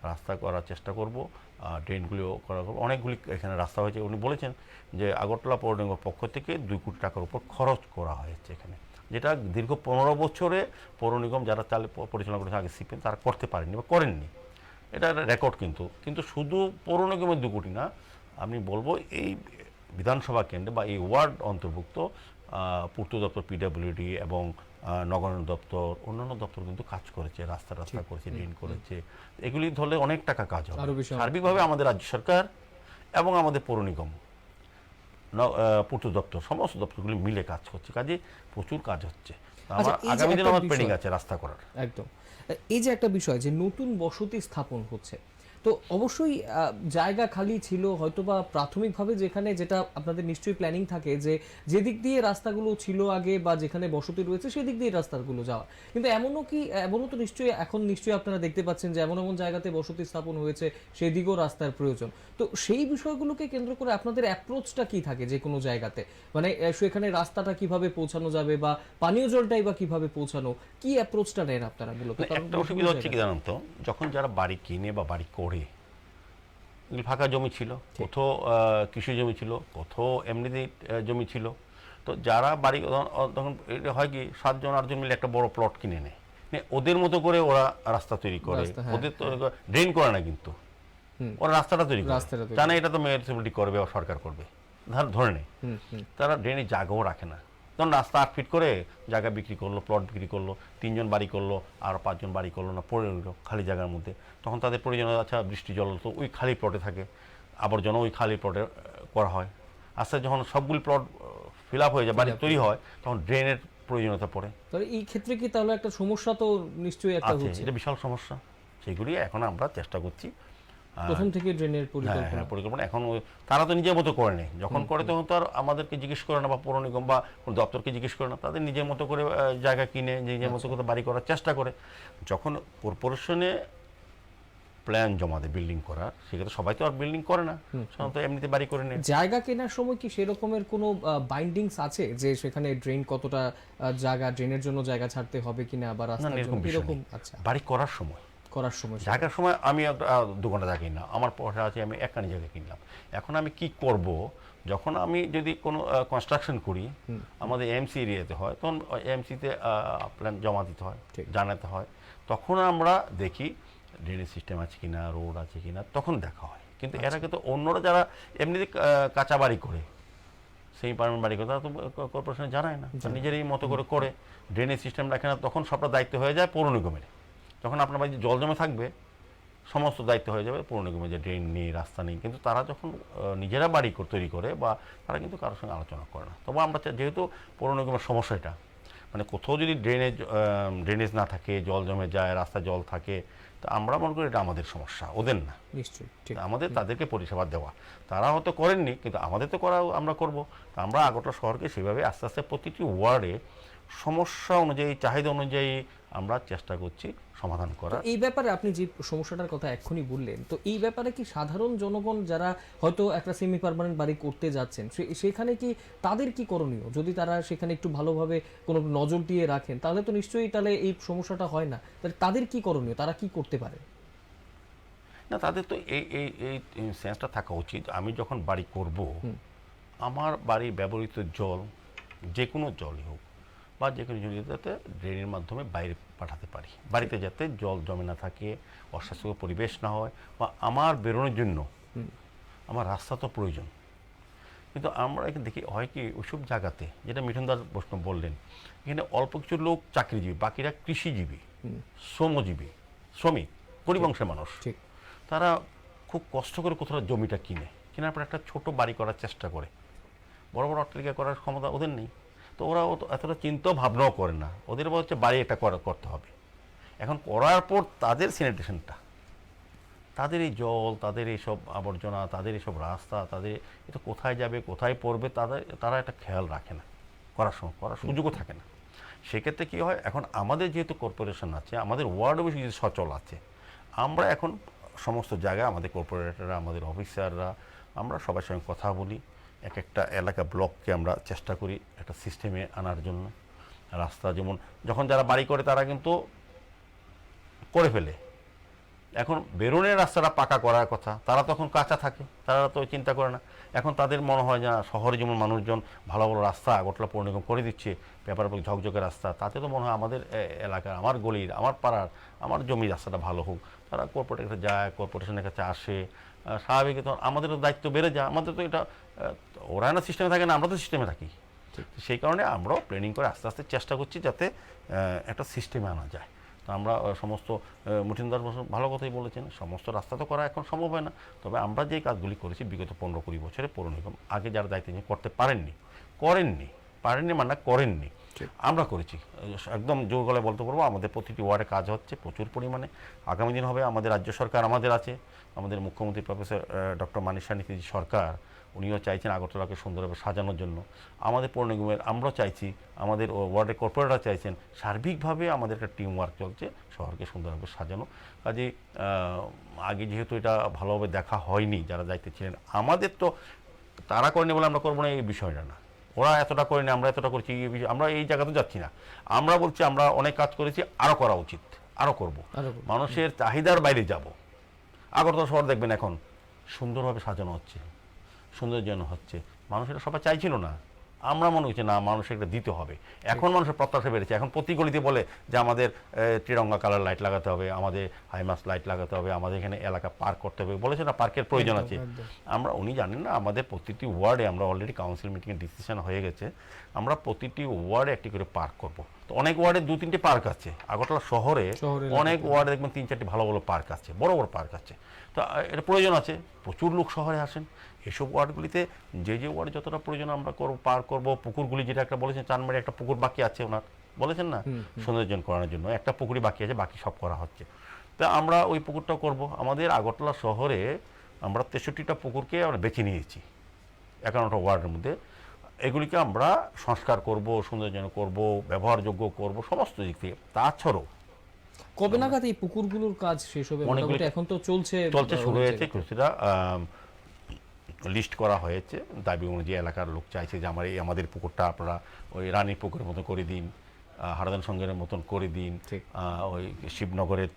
রাস্তা করার চেষ্টা করব, ড্রেনগুলিও করা করবো। অনেকগুলি এখানে রাস্তা হয়েছে। উনি বলেছেন যে আগরতলা পৌর নিগমের পক্ষ থেকে 2 কোটি টাকার উপর খরচ করা হয়েছে এখানে, যেটা দীর্ঘ 15 বছরে পৌর নিগম যারা পরিচালনা করেছে আগে সিপিএম তারা করতে পারেননি বা করেননি। এটা রেকর্ড। কিন্তু শুধু পৌর নিগমের 2 কোটি না, আমি বলবো এই বিধানসভা কেন্দ্রে বা এই ওয়ার্ড অন্তর্ভুক্ত পূর্ত দপ্তর, পিডব্লিউডি এবং নগরায়ণ দপ্তর, অন্যান্য দপ্তর কিন্তু কাজ করেছে, রাস্তা করেছে, ড্রেন করেছে। এগুলি ধরলে অনেক টাকা কাজ হবে। সার্বিকভাবে আমাদের রাজ্য সরকার এবং আমাদের পৌর নিগম, পূর্ত দপ্তর, সমস্ত দপ্তরগুলি মিলে কাজ করছে, কাজে প্রচুর কাজ হচ্ছে। আমার আগামী দিনে আমার প্ল্যানিং আছে রাস্তা করার। একদম। এই যে একটা বিষয় যে নতুন বসতি স্থাপন হচ্ছে, তো অবশ্যই জায়গা খালি ছিল হয়তোবা প্রাথমিকভাবে, যেখানে যেটা আপনাদের নিশ্চয়ই প্ল্যানিং থাকে যে যেদিক দিয়ে রাস্তাগুলো ছিল আগে বা যেখানে বসতি রয়েছে সেদিক দিয়ে রাস্তাগুলো যাওয়া। কিন্তু এমনও তো নিশ্চয়ই আপনারা দেখতে পাচ্ছেন যে এমন জায়গাতে বসতি স্থাপন হয়েছে সেদিকেও রাস্তার প্রয়োজন। তো সেই বিষয়গুলোকে কেন্দ্র করে আপনাদের অ্যাপ্রোচটা কি থাকে যে কোনো জায়গাতে, মানে সেখানে রাস্তাটা কিভাবে পৌঁছানো যাবে বা পানীয় জলটাই বা কিভাবে পৌঁছানো, কি অ্যাপ্রোচটা নেন আপনারা মূলত? একটা অসুবিধা হচ্ছে কি জানেন তো, যখন যারা বাড়ি কিনে বা বাড়ি করে, ফাঁকা জমি ছিল, কোথাও কৃষি জমি ছিল, কোথাও এমনিতে জমি ছিল। তো যারা বাড়ি তখন এটা হয় কি 7-জন 8-জন মিলে একটা বড় প্লট কিনে নেয়, ওদের মতো করে ওরা রাস্তা তৈরি করে, ওদের ড্রেন করে না, কিন্তু ওরা রাস্তাটা তৈরি করে, জানে এটা তো মিউনিসিপ্যালিটি করবে বা সরকার করবে, ধরে নেয়। তারা ড্রেনের জায়গাও রাখে না, তখন রাস্তা 8 ফিট করে জায়গা বিক্রি করলো, প্লট বিক্রি করলো, 3জন বাড়ি করলো, আর 5জন বাড়ি করলো না, পড়ে রইল খালি জায়গার মধ্যে। তখন তাদের প্রয়োজন, আচ্ছা বৃষ্টি জল তো ওই খালি প্লটে থাকে, আবর্জনা ওই খালি প্লটে করা হয়। আস্তে যখন সবগুলি প্লট ফিল আপ হয়ে যায়, বাড়ি তৈরি হয়, তখন ড্রেনের প্রয়োজনীয়তা পড়ে। তাহলে এই ক্ষেত্রে কি তাহলে একটা সমস্যা তো নিশ্চয়ই একটা হচ্ছে, এটা বিশাল সমস্যা। সেগুলি এখন আমরা চেষ্টা করছি প্রথম থেকে ড্রেনের পরিকল্পনা। এখন তারা তো নিজের মতো করে নেই, যখন করে তখন তো আর আমাদেরকে জিজ্ঞেস করে না বা পৌর নিগম বা দপ্তরকে জিজ্ঞেস করে না, তাদের নিজের মতো করে জায়গা কিনে নিজের মতো করে বাড়ি করার চেষ্টা করে। যখন কর্পোরেশনে প্ল্যান জমা দেয় বিল্ডিং করার, সেক্ষেত্রে সবাই তো আর বিল্ডিং করে না, সাধারণত এমনিতে বাড়ি করে নেয়। জায়গা কেনার সময় কি সেরকমের কোনো বাইন্ডিংস আছে যে সেখানে ড্রেন কতটা জায়গা, ড্রেনের জন্য জায়গা ছাড়তে হবে কিনা বা রাস্তার জন্য এরকম? আচ্ছা, বাড়ি করার সময় জায়গার সময় আমি 2 ঘন্টা জায়গা কিনলাম, আমার পয়সা আছে, আমি 1 কানি জায়গা কিনলাম। এখন আমি কি করব, যখন আমি যদি কোনো কনস্ট্রাকশন করি, আমাদের এমসি এরিয়াতে হয়, তখন এমসিতে প্ল্যান জমা দিতে হয়, জানাতে হয়। তখন আমরা দেখি ড্রেনেজ সিস্টেম আছে কিনা, রোড আছে কিনা, তখন দেখা হয়। কিন্তু এর আগে তো অন্যরা যারা এমনিতে কাঁচা বাড়ি করে, সেই পারমানেন্ট বাড়ি করে, তারা তো কর্পোরেশনে জানায় না, নিজেরই মতো করে ড্রেনেজ সিস্টেম রাখে না। তখন সবটা দায়িত্ব হয়ে যায় পৌর নিগমের। যখন আপনার বাড়িতে জল জমে থাকবে, সমস্ত দায়িত্ব হয়ে যাবে পৌর নিগমের, যে ড্রেন নেই, রাস্তা নেই। কিন্তু তারা যখন নিজেরা বাড়ি তৈরি করে, বা তারা কিন্তু কারোর সঙ্গে আলোচনা করে না। তবু আমরা যেহেতু পৌর নিগমের সমস্যা এটা, মানে কোথাও যদি ড্রেনেজ না থাকে, জল জমে যায়, রাস্তায় জল থাকে, তো আমরা মনে করি এটা আমাদের সমস্যা, ওদের না। নিশ্চয়ই আমাদের তাদেরকে পরিষেবা দেওয়া, তারা হয়তো করেননি, কিন্তু আমাদের তো করা আমরা করব। আমরা আগরতলা শহরকে সেভাবে আস্তে আস্তে প্রতিটি ওয়ার্ডে সমস্যা অনুযায়ী, চাহিদা অনুযায়ী আমরা চেষ্টা করছি সমাধান তো করার। এই ব্যাপারে আপনি যে সমস্যাটার কথা এক্ষুনি বললেন, তো এই ব্যাপারে কি সাধারণ জনগণ যারা হয়তো একটা সেমি পার্মানেন্ট বাড়ি করতে যাচ্ছেন সেখানে কি তাদের কি করণীয়? যদি তারা সেখানে একটু ভালোভাবে কোনো নজর দিয়ে রাখেন তাহলে তো নিশ্চয়ই তাহলে এই সমস্যাটা হয় না। তাহলে তাদের কি করণীয়, তারা কি করতে পারে? না, তাদের তো এই এই এই সেন্সটা থাকা উচিত। আমি যখন বাড়ি করব, আমার বাড়ি ব্যবহৃত জল, যে কোনো জলই হোক বা যে কোনো জল যাতে ড্রেনের মাধ্যমে বাইরে পাঠাতে পারি, বাড়িতে যাতে জল জমে না থাকে, অস্বাস্থ্যকর পরিবেশ না হয়, বা আমার বেরোনোর জন্য আমার রাস্তা তো প্রয়োজন। কিন্তু আমরা এখানে দেখি হয় কি, ওইসব জায়গাতে যেটা মিঠুনদার প্রশ্ন বললেন, এখানে অল্প কিছু লোক চাকরিজীবী, বাকিরা কৃষিজীবী, শ্রমজীবী, শ্রমিক, গরিব অংশের মানুষ। ঠিক। তারা খুব কষ্ট করে কোথাও জমিটা কেনার পর একটা ছোট বাড়ি করার চেষ্টা করে, বড় বড় অট্টালিকা করার ক্ষমতা ওদের নেই। তো ওরা এতটা চিন্তা ভাবনাও করে না, ওদের হচ্ছে বাড়ি একটা করতে হবে। এখন করার পর তাদের স্যানিটেশনটা, তাদের এই জল, তাদের এইসব আবর্জনা, তাদের এইসব রাস্তা, তাদের এটা কোথায় যাবে, কোথায় পড়বে, তারা একটা খেয়াল রাখে না, করার সুযোগও থাকে না। সেক্ষেত্রে কী হয়, এখন আমাদের যেহেতু কর্পোরেশন আছে, আমাদের ওয়ার্ড অফিস যদি সচল আছে, আমরা এখন সমস্ত জায়গায় আমাদের কর্পোরেটররা, আমাদের অফিসাররা, আমরা সবার সঙ্গে কথা বলি, এক একটা এলাকা ব্লককে আমরা চেষ্টা করি একটা সিস্টেমে আনার জন্য। রাস্তা যেমন যখন যারা বাড়ি করে তারা কিন্তু করে ফেলে, এখন বেরোনের রাস্তাটা পাকা করার কথা, তারা তখন কাঁচা থাকে, তারা তো চিন্তা করে না। এখন তাদের মনে হয় যে শহরে যেমন মানুষজন ভালো ভালো রাস্তা আগরতলা পৌর নিগম করে দিচ্ছে, পেপার ঝকঝকে রাস্তা, তাতে তো মনে হয় আমাদের এলাকার, আমার গলির, আমার পাড়ার, আমার জমির রাস্তাটা ভালো হোক। তারা কর্পোরেটের কাছে যায়, কর্পোরেশনের কাছে আসে, স্বাভাবিক। তো আমাদেরও দায়িত্ব বেড়ে যায়, আমাদের তো এটা, ওরা না সিস্টেমে থাকে না, আমরা তো সিস্টেমে থাকি। সেই কারণে আমরাও প্ল্যানিং করে আস্তে আস্তে চেষ্টা করছি যাতে একটা সিস্টেমে আনা যায়। তো আমরা সমস্ত, মুঠিনদার ভালো কথাই বলেছেন, সমস্ত রাস্তা তো করা এখন সম্ভব হয় না, তবে আমরা যে কাজগুলি করেছি বিগত 15-20 বছরে পৌর নিগম আগে যারা দায়িত্ব নিয়ে করতে পারেননি, করেননি, আমরা করেছি। একদম জোর গলায় বলতে পারবো, আমাদের প্রতিটি ওয়ার্ডে কাজ হচ্ছে প্রচুর পরিমাণে। আগামী দিন হবে, আমাদের রাজ্য সরকার আমাদের আছে, আমাদের মুখ্যমন্ত্রী প্রফেসর ডক্টর মানিক সান্যাল সরকার, উনিও চাইছেন আগরতলাকে সুন্দরভাবে সাজানোর জন্য। আমাদের পৌর নিগমের আমরাও চাইছি, আমাদের ওয়ার্ডের কর্পোরেটররা চাইছেন, সার্বিকভাবে আমাদের একটা টিম ওয়ার্ক চলছে শহরকে সুন্দরভাবে সাজানো। কাজে আগে যেহেতু এটা ভালোভাবে দেখা হয়নি, যারা দায়িত্বে ছিলেন, আমাদের তো তারা করেনি বলে আমরা করবো না এই বিষয়টা না, ওরা এতটা করেনি আমরা এতটা করছি, আমরা এই জায়গাতে যাচ্ছি না। আমরা বলছি আমরা অনেক কাজ করেছি, আরও করা উচিত, আরও করব, মানুষের চাহিদার বাইরে যাব। আগরতলা শহর দেখবেন এখন সুন্দরভাবে সাজানো হচ্ছে, সৌন্দর্যায়ন হচ্ছে, মানুষ এটা সবাই চাইছিল না, আমরা মনে হচ্ছে না মানুষ এটা দিতে হবে। এখন মানুষের প্রত্যাশা বেড়েছে, এখন প্রতি গলিতে বলে যে আমাদের ত্রিরঙ্গা কালার লাইট লাগাতে হবে, আমাদের হাইমাস লাইট লাগাতে হবে, আমাদের এখানে এলাকা পার্ক করতে হবে, বলেছে না পার্কের প্রয়োজন আছে। আমরা, উনি জানেন না, আমাদের প্রতিটি ওয়ার্ডে, আমরা অলরেডি কাউন্সিল মিটিংয়ে ডিসিশন হয়ে গেছে, আমরা প্রতিটি ওয়ার্ডে একটি করে পার্ক করব। তো অনেক ওয়ার্ডে 2-3টে পার্ক আছে, আগরতলা শহরে অনেক ওয়ার্ডে দেখবেন 3-4টি ভালো ভালো পার্ক আছে, বড় বড় পার্ক আছে। তো এটা প্রয়োজন আছে, প্রচুর লোক শহরে আসেন, এসব ওয়ার্ডগুলিতে যে ওয়ার্ডে যতটা প্রয়োজন আমরা পার্ক করবো। পুকুরগুলি, যেটা একটা বলেছেন, চানমারি একটা পুকুর বাকি আছে, ওনার বলেছেন না, সৌন্দর্যন করানোর জন্য একটা পুকুরই বাকি আছে, বাকি সব করা হচ্ছে। তা আমরা ওই পুকুরটাও করব। আমাদের আগরতলা শহরে আমরা 63টা পুকুরকে আমরা বেছে নিয়েছি 51টা ওয়ার্ডের মধ্যে। এগুলিকে আমরা সংস্কার করব, সৌন্দর্যন করব, ব্যবহারযোগ্য করব, সমস্ত দিক থেকে। তাছাড়াও কবে নাগাদ এই পুকুরগুলোর কাজ শেষ হবে? মোটামুটি এখন তো চলছে, শুরু হয়েছে, কিছুটা লিস্ট করা হয়েছে। দাবি অনুযায়ী এলাকার লোক চাইছে যে আমাদের পুকুরটা আপনারা ওই রানী পুকুরের মতো করে দিন, হারাদান সঙ্গের মতন করে দিন, ওই শিবনগরের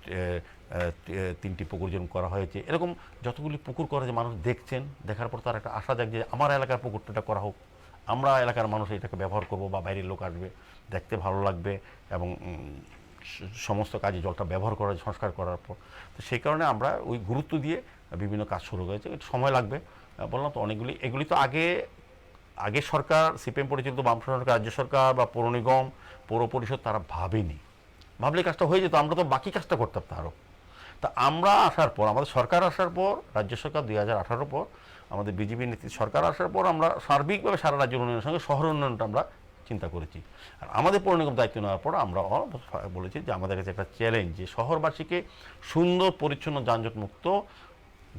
3টি পুকুর যেরকম করা হয়েছে, এরকম যতগুলি পুকুর করা যে মানুষ দেখছেন, দেখার পর তার একটা আশা জাগে যে আমার এলাকার পুকুরটা করা হোক, আমরা এলাকার মানুষ এটাকে ব্যবহার করব, বা বাইরের লোক আসবে, দেখতে ভালো লাগবে, এবং সমস্ত কাজে জলটা ব্যবহার করা, সংস্কার করার পর। তো সেই কারণে আমরা ওই গুরুত্ব দিয়ে বিভিন্ন কাজ শুরু হয়েছে। একটু সময় লাগবে, বললাম তো অনেকগুলি। এগুলি তো আগে সরকার, সিপিএম পরিচালিত বাম সরকার, রাজ্য সরকার বা পৌর নিগম, পৌর পরিষদ, তারা ভাবেনি। ভাবলে কাজটা হয়ে যেত, আমরা তো বাকি কাজটা করতাম আরও। তা আমরা আসার পর, আমাদের সরকার আসার পর, রাজ্য সরকার 2018 পর, আমাদের বিজেপি নেতৃত্ব সরকার আসার পর, আমরা সার্বিকভাবে সারা রাজ্যের উন্নয়নের সঙ্গে শহরের উন্নয়নটা আমরা চিন্তা করেছি। আর আমাদের পৌর নিগম দায়িত্ব নেওয়ার পর আমরা বলেছি যে আমাদের কাছে একটা চ্যালেঞ্জ, যে শহরবাসীকে সুন্দর, পরিচ্ছন্ন, যানজট মুক্ত,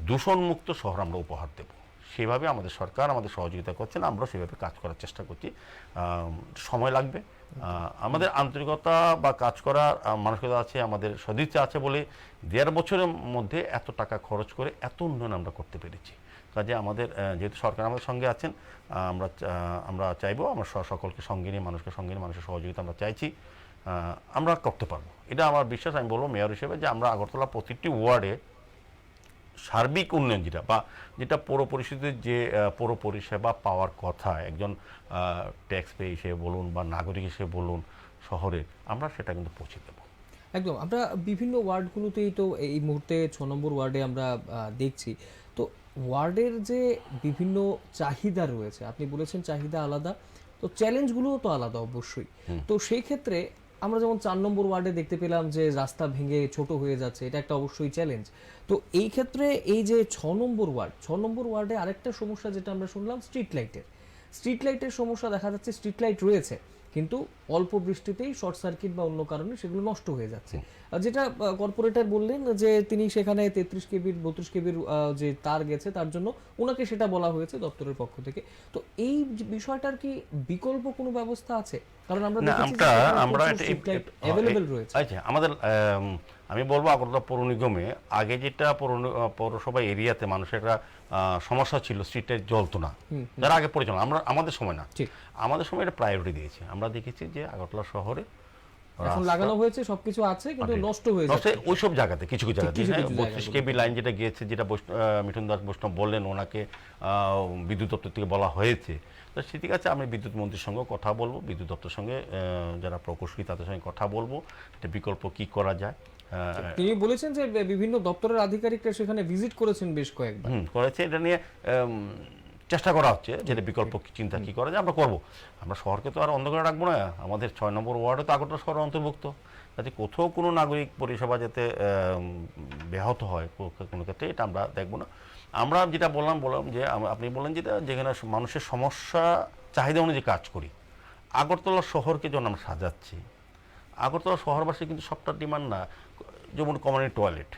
দূষণমুক্ত শহর আমরা উপহার দেব। সেভাবে আমাদের সরকার আমাদের সহযোগিতা করছেন, আমরাও সেভাবে কাজ করার চেষ্টা করছি। সময় লাগবে। আমাদের আন্তরিকতা বা কাজ করার মানসিকতা আছে, আমাদের সদিচ্ছা আছে বলে 1.5 বছরের মধ্যে এত টাকা খরচ করে এত উন্নয়ন আমরা করতে পেরেছি। কাজে আমাদের যেহেতু সরকার আমাদের সঙ্গে আছেন, আমরা চাইবো, আমরা সকলকে সঙ্গে নিয়ে, মানুষকে সঙ্গে নিয়ে, মানুষের সহযোগিতা আমরা চাইছি, আমরা করতে পারবো। এটা আমার বিশ্বাস। আমি বলবো মেয়র হিসেবে যে আমরা আগরতলা প্রতিটি ওয়ার্ডে সার্বিক উন্নয়ন যেটা পৌর পরিষদের যে পৌর পরিষেবা পাওয়ার কথা একজন ট্যাক্স পে হিসেবে বলুন বা নাগরিক হিসেবে বলুন শহরে, আমরা সেটা কিন্তু পৌঁছে দেবো। একদম। আমরা বিভিন্ন ওয়ার্ডগুলোতেই তো এই মুহূর্তে 6 নম্বর ওয়ার্ডে আমরা দেখছি, তো ওয়ার্ডের যে বিভিন্ন চাহিদা রয়েছে, আপনি বলেছেন চাহিদা আলাদা, তো চ্যালেঞ্জগুলোও তো আলাদা অবশ্যই। তো সেই ক্ষেত্রে আমরা যেমন 4 নম্বর ওয়ার্ডে দেখতে পেলাম যে রাস্তা ভেঙে ছোট হয়ে যাচ্ছে, এটা একটা অবশ্যই চ্যালেঞ্জ। তো এই ক্ষেত্রে এই যে 6 নম্বর ওয়ার্ডে আরেকটা সমস্যা যেটা আমরা শুনলাম, স্ট্রিট লাইটের সমস্যা দেখা যাচ্ছে। স্ট্রিট লাইট রয়েছে কিন্তু অল্প বৃষ্টিতেই শর্ট সার্কিট বা অন্য কারণে সেগুলো নষ্ট হয়ে যাচ্ছে। আর যেটা কর্পোরেটর বললেন যে তিনি সেখানে 33 কেবির 32 কেবির যে তার গেছে, তার জন্য ওনাকে সেটা বলা হয়েছে দপ্তরের পক্ষ থেকে। তো এই বিষয়টার কি বিকল্প কোনো ব্যবস্থা আছে? কারণ আমরা দেখেছি যে আমরা अवेलेबल রয়েছে। আচ্ছা, আমাদের আমি বলবো আগরতলা পৌর নিগমে আগে যেটা পৌরসভা এরিয়াতে মানুষের একটা সমস্যা ছিল, স্ট্রিটে জ্বলতো না, যারা আগে পরিচালনা, আমাদের সময় না, আমাদের সময় এটা প্রায়োরিটি দিয়েছে। আমরা দেখেছি যে আগরতলা শহরে এখন লাগানো হয়েছে, সবকিছু আছে, কিন্তু নষ্ট হয়ে যাচ্ছে ওইসব জায়গাতে, কিছু জায়গাতে 32 কেবি লাইন যেটা গিয়েছে, যেটা মিঠুন দাস বৈষ্ণব বললেন, ওনাকে বিদ্যুৎ দপ্তর থেকে বলা হয়েছে। তো ঠিক আছে, আমি বিদ্যুৎ মন্ত্রীর সঙ্গেও কথা বলবো, বিদ্যুৎ দপ্তরের সঙ্গে যারা প্রকৌশলী তাদের সঙ্গে কথা বলবো, এটা বিকল্প কি করা যায়। তিনি বলেছেন যে বিভিন্ন দপ্তরের আধিকারিকরা সেখানে ভিজিট করেছেন বেশ কয়েকবার, করেছে, এটা নিয়ে চেষ্টা করা হচ্ছে যেটা বিকল্প চিন্তা কি করা যায় আমরা করবো। আমরা শহরকে তো আর অন্ধকারে রাখবো না, আমাদের 6 নম্বর ওয়ার্ডে তো আগরতলা শহর অন্তর্ভুক্ত, যাতে কোথাও কোনো নাগরিক পরিষেবা যাতে ব্যাহত হয় কোনো ক্ষেত্রে, এটা আমরা দেখবো না। আমরা যেটা বললাম যে আপনি বললেন যেটা, যেখানে মানুষের সমস্যা চাহিদা অনুযায়ী কাজ করি। আগরতলা শহরকে যখন আমরা সাজাচ্ছি, আগরতলা শহরবাসী কিন্তু সবটা ডিমান্ড না, যেমন কমিউনিটি টয়লেট,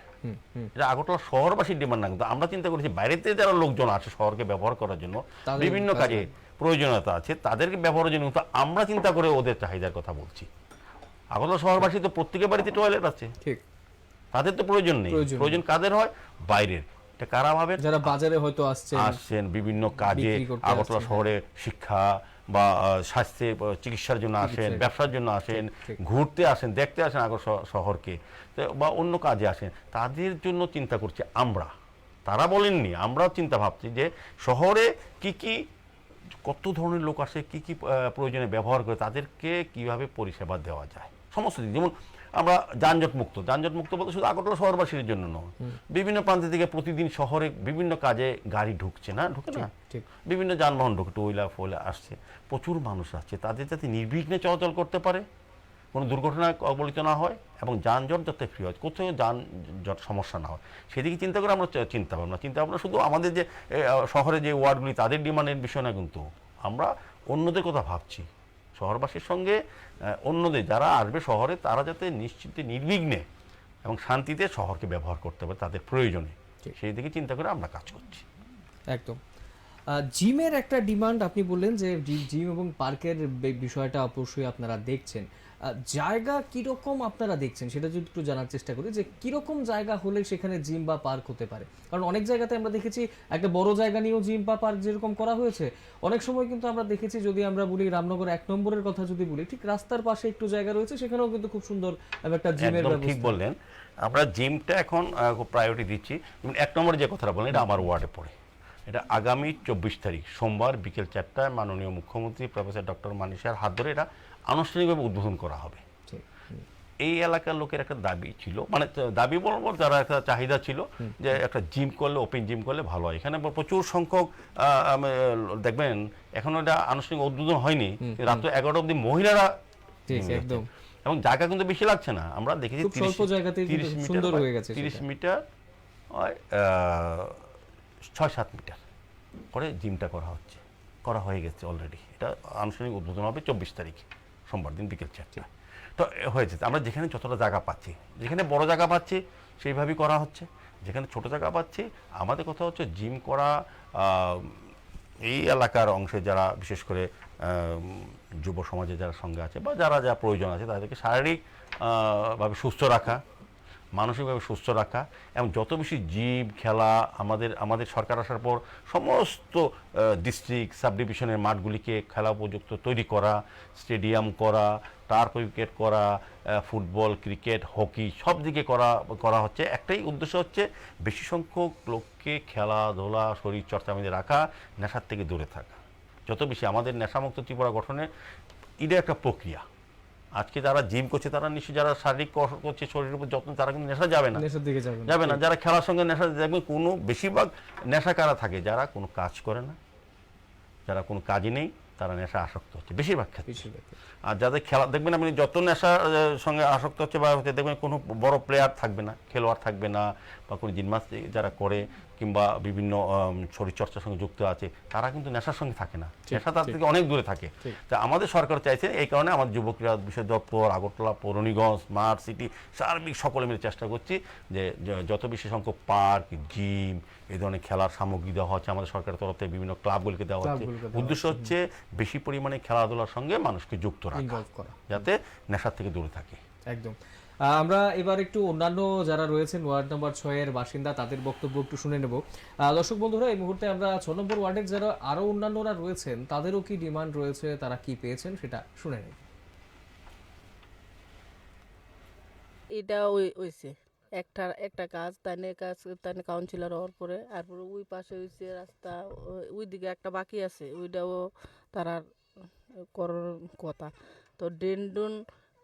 এটা আগরতলা শহরবাসীর ডিমান্ড না, কিন্তু আমরা চিন্তা করেছি বাইরেতে যারা লোকজন আছে শহরকে ব্যবহার করার জন্য, বিভিন্ন কাজে প্রয়োজনীয়তা আছে, তাদেরকে ব্যবহারের জন্য কিন্তু আমরা চিন্তা করে ওদের চাহিদার কথা বলছি। আগরতলা শহরবাসী তো প্রত্যেকের বাড়িতে টয়লেট আছে, ঠিক, তাদের তো প্রয়োজন নেই। প্রয়োজন কাদের হয়? বাইরের। এটা কারা ভাবে? যারা বাজারে হয়তো আসছেন বিভিন্ন কাজে, আগরতলা শহরে শিক্ষা বা স্বাস্থ্যে চিকিৎসার জন্য আসেন, ব্যবসার জন্য আসেন, ঘুরতে আসেন, দেখতে আসেন আগরতলা শহরকে, বা অন্য কাজে আসেন, তাদের জন্য চিন্তা করছি আমরা। তারা বলেননি, আমরাও চিন্তা ভাবছি যে শহরে কি কত ধরনের লোক আসে, কি প্রয়োজনে ব্যবহার করে, তাদেরকে কিভাবে পরিষেবা দেওয়া যায় সমস্ত দিক। যেমন আমরা যানজট মুক্ত বলতে শুধু আগরতলা শহরবাসীর জন্য নয়, বিভিন্ন প্রান্ত থেকে প্রতিদিন শহরে বিভিন্ন কাজে গাড়ি ঢুকছে না, বিভিন্ন যানবাহন ঢুকে, টুইলা ফোলা আসছে, প্রচুর মানুষ আসছে, তাদের যাতে নির্বিঘ্নে চলাচল করতে পারে, কোনো দুর্ঘটনায় কবলিত না হয়, এবং যানজট যাতে ফ্রি হয়, কোথাও যানজট সমস্যা না হয়, সেদিকে চিন্তা করে আমরা চিন্তা ভাবনা শুধু আমাদের যে শহরে যে ওয়ার্ডগুলি তাদের ডিমান্ডের বিষয় না, কিন্তু আমরা অন্যদের কথা ভাবছি। শহরবাসীর সঙ্গে অন্যদের যারা আসবে শহরে, তারা যাতে নিশ্চিন্তে নির্বিঘ্নে এবং শান্তিতে শহরকে ব্যবহার করতে পারে তাদের প্রয়োজনে, সেই দিকে চিন্তা করে আমরা কাজ করছি। একদম। জিমের একটা ডিমান্ড আপনি বললেন যে জিম এবং পার্কের বিষয়টা অবশ্যই আপনারা দেখছেন, জায়গা কিরকম আপনারা দেখছেন সেটা যদি একটু জানার চেষ্টা করি, যে কিরকম জায়গা হলে সেখানে জিম বা পার্ক হতে পারে। কারণ অনেক জায়গাতে আমরা দেখেছি একটা বড় জায়গা নিয়েও জিম বা পার্ক যেরকম করা হয়েছে, অনেক সময় কিন্তু আমরা দেখেছি, যদি আমরা বলি রামনগর 1 নম্বরের কথা যদি বলি, ঠিক রাস্তার পাশে একটু জায়গা রয়েছে, সেখানেও কিন্তু খুব সুন্দর একটা জিমের ব্যবস্থা। ঠিক বললেন, আমরা জিমটা এখন খুব প্রায়োরিটি দিচ্ছি। 1 নম্বরে যে কথাটা বলেন, এটা আমার ওয়ার্ডে পড়ে। এটা আগামী 24 তারিখ সোমবার বিকেল 4টায় মাননীয় মুখ্যমন্ত্রী প্রফেসর ডক্টর মানিক সাহের হাত ধরে এটা আনুষ্ঠানিকভাবে উদ্বোধন করা হবে। এই এলাকার লোকের একটা দাবি ছিল, মানে দাবি বলবো, যারা একটা চাহিদা ছিল যে একটা জিম করলে, ওপেন জিম করলে ভালো হয়। এখানে প্রচুর সংখ্যক দেখবেন, এখনো এটা আনুষ্ঠানিক উদ্বোধন হয়নি, রাত 11টা অবধি মহিলারা, এবং জায়গা কিন্তু বেশি লাগছে না। আমরা দেখেছি 30 মিটার 6-7 মিটার করে জিমটা করা হয়ে গেছে অলরেডি। এটা আনুষ্ঠানিক উদ্বোধন হবে 24 তারিখ সোমবার দিন বিকেল 4টায়। তো হয়েছে, আমরা যেখানে যতটা জায়গা পাচ্ছি, যেখানে বড় জায়গা পাচ্ছি সেইভাবেই করা হচ্ছে, যেখানে ছোট জায়গা পাচ্ছি, আমাদের কথা হচ্ছে জিম করা এই এলাকার অংশে যারা বিশেষ করে যুব সমাজে যারা সঙ্গে আছে বা যারা যা প্রয়োজন আছে তাদেরকে শারীরিক ভাবে সুস্থ রাখা, মানসিকভাবে সুস্থ রাখা এবং যত বেশি জিম খেলা আমাদের সরকার আসার পর সমস্ত ডিস্ট্রিক্ট সাব ডিভিশনের মাঠগুলিকে খেলা উপযুক্ত তৈরি করা, স্টেডিয়াম করা, টার্ফ উইকেট করা, ফুটবল, ক্রিকেট, হকি সব দিকে করা হচ্ছে। একটাই উদ্দেশ্য হচ্ছে বেশি সংখ্যক লোককে খেলাধুলা শরীরচর্চার মধ্যে রাখা, নেশার থেকে দূরে থাকা। যত বেশি আমাদের নেশামুক্ত ত্রিপুরা গঠনে এটা একটা প্রক্রিয়া। আজকে যারা জিম করছে তারা নিশ্চয়ই, যারা শারীরিক কসরত করছে শরীরের উপর যত্ন, তারা কিন্তু নেশা যাবে না, নেশার দিকে যাবে না। যারা খেলার সঙ্গে নেশা দেখবেন কোনো বেশিরভাগ নেশা কারা থাকে, যারা কোনো কাজ করে না, যারা কোনো কাজই নেই, তারা নেশা আসক্ত হচ্ছে বেশিরভাগ ক্ষেত্রে। আর যাদের খেলা দেখবেন আপনি যত নেশার সঙ্গে আসক্ত হচ্ছে বা দেখবেন কোনো বড় প্লেয়ার থাকবে না, খেলোয়াড় থাকবে না, বা কোনো জিমনাস্টিক যারা করে কিংবা বিভিন্ন শরীরচর্চার সঙ্গে যুক্ত আছে, তারা কিন্তু নেশার সঙ্গে থাকে না, নেশা তার থেকে অনেক দূরে থাকে। তা আমাদের সরকার চাইছে, এই কারণে আমাদের যুব ক্রীড়া বিষয় দপ্তর, আগরতলা পৌর নিগম, স্মার্ট সিটি সার্বিক সকলে মিলে চেষ্টা করছি যে যত বেশি সংখ্যক পার্ক, জিম, এই ধরনের খেলার সামগ্রী দেওয়া হচ্ছে আমাদের সরকারের তরফ থেকে, বিভিন্ন ক্লাবগুলিকে দেওয়া হচ্ছে। উদ্দেশ্য হচ্ছে বেশি পরিমাণে খেলাধুলার সঙ্গে মানুষকে যুক্ত রাখা, যাতে নেশার থেকে দূরে থাকে। একদম। আমরা এবার একটু অন্যান্য যারা রয়েছেন ওয়ার্ড নাম্বার 6 এর বাসিন্দা, তাদের বক্তব্য একটু শুনে নেব। দর্শক বন্ধুরা, এই মুহূর্তে আমরা 6 নম্বর ওয়ার্ডের যারা আরো অন্যান্যরা রয়েছেন তাদেরও কি ডিমান্ড রয়েছে, তারা কি পেয়েছেন সেটা শুনে নেব। এটা হইছে একটা কাজ তাইনে কাউন্সিলর হওয়ার পরে, আর পরে ওই পাশে হইছে রাস্তা, ওই দিকে একটা বাকি আছে, ওইটাও তারা করার কথা। তো ড্রেন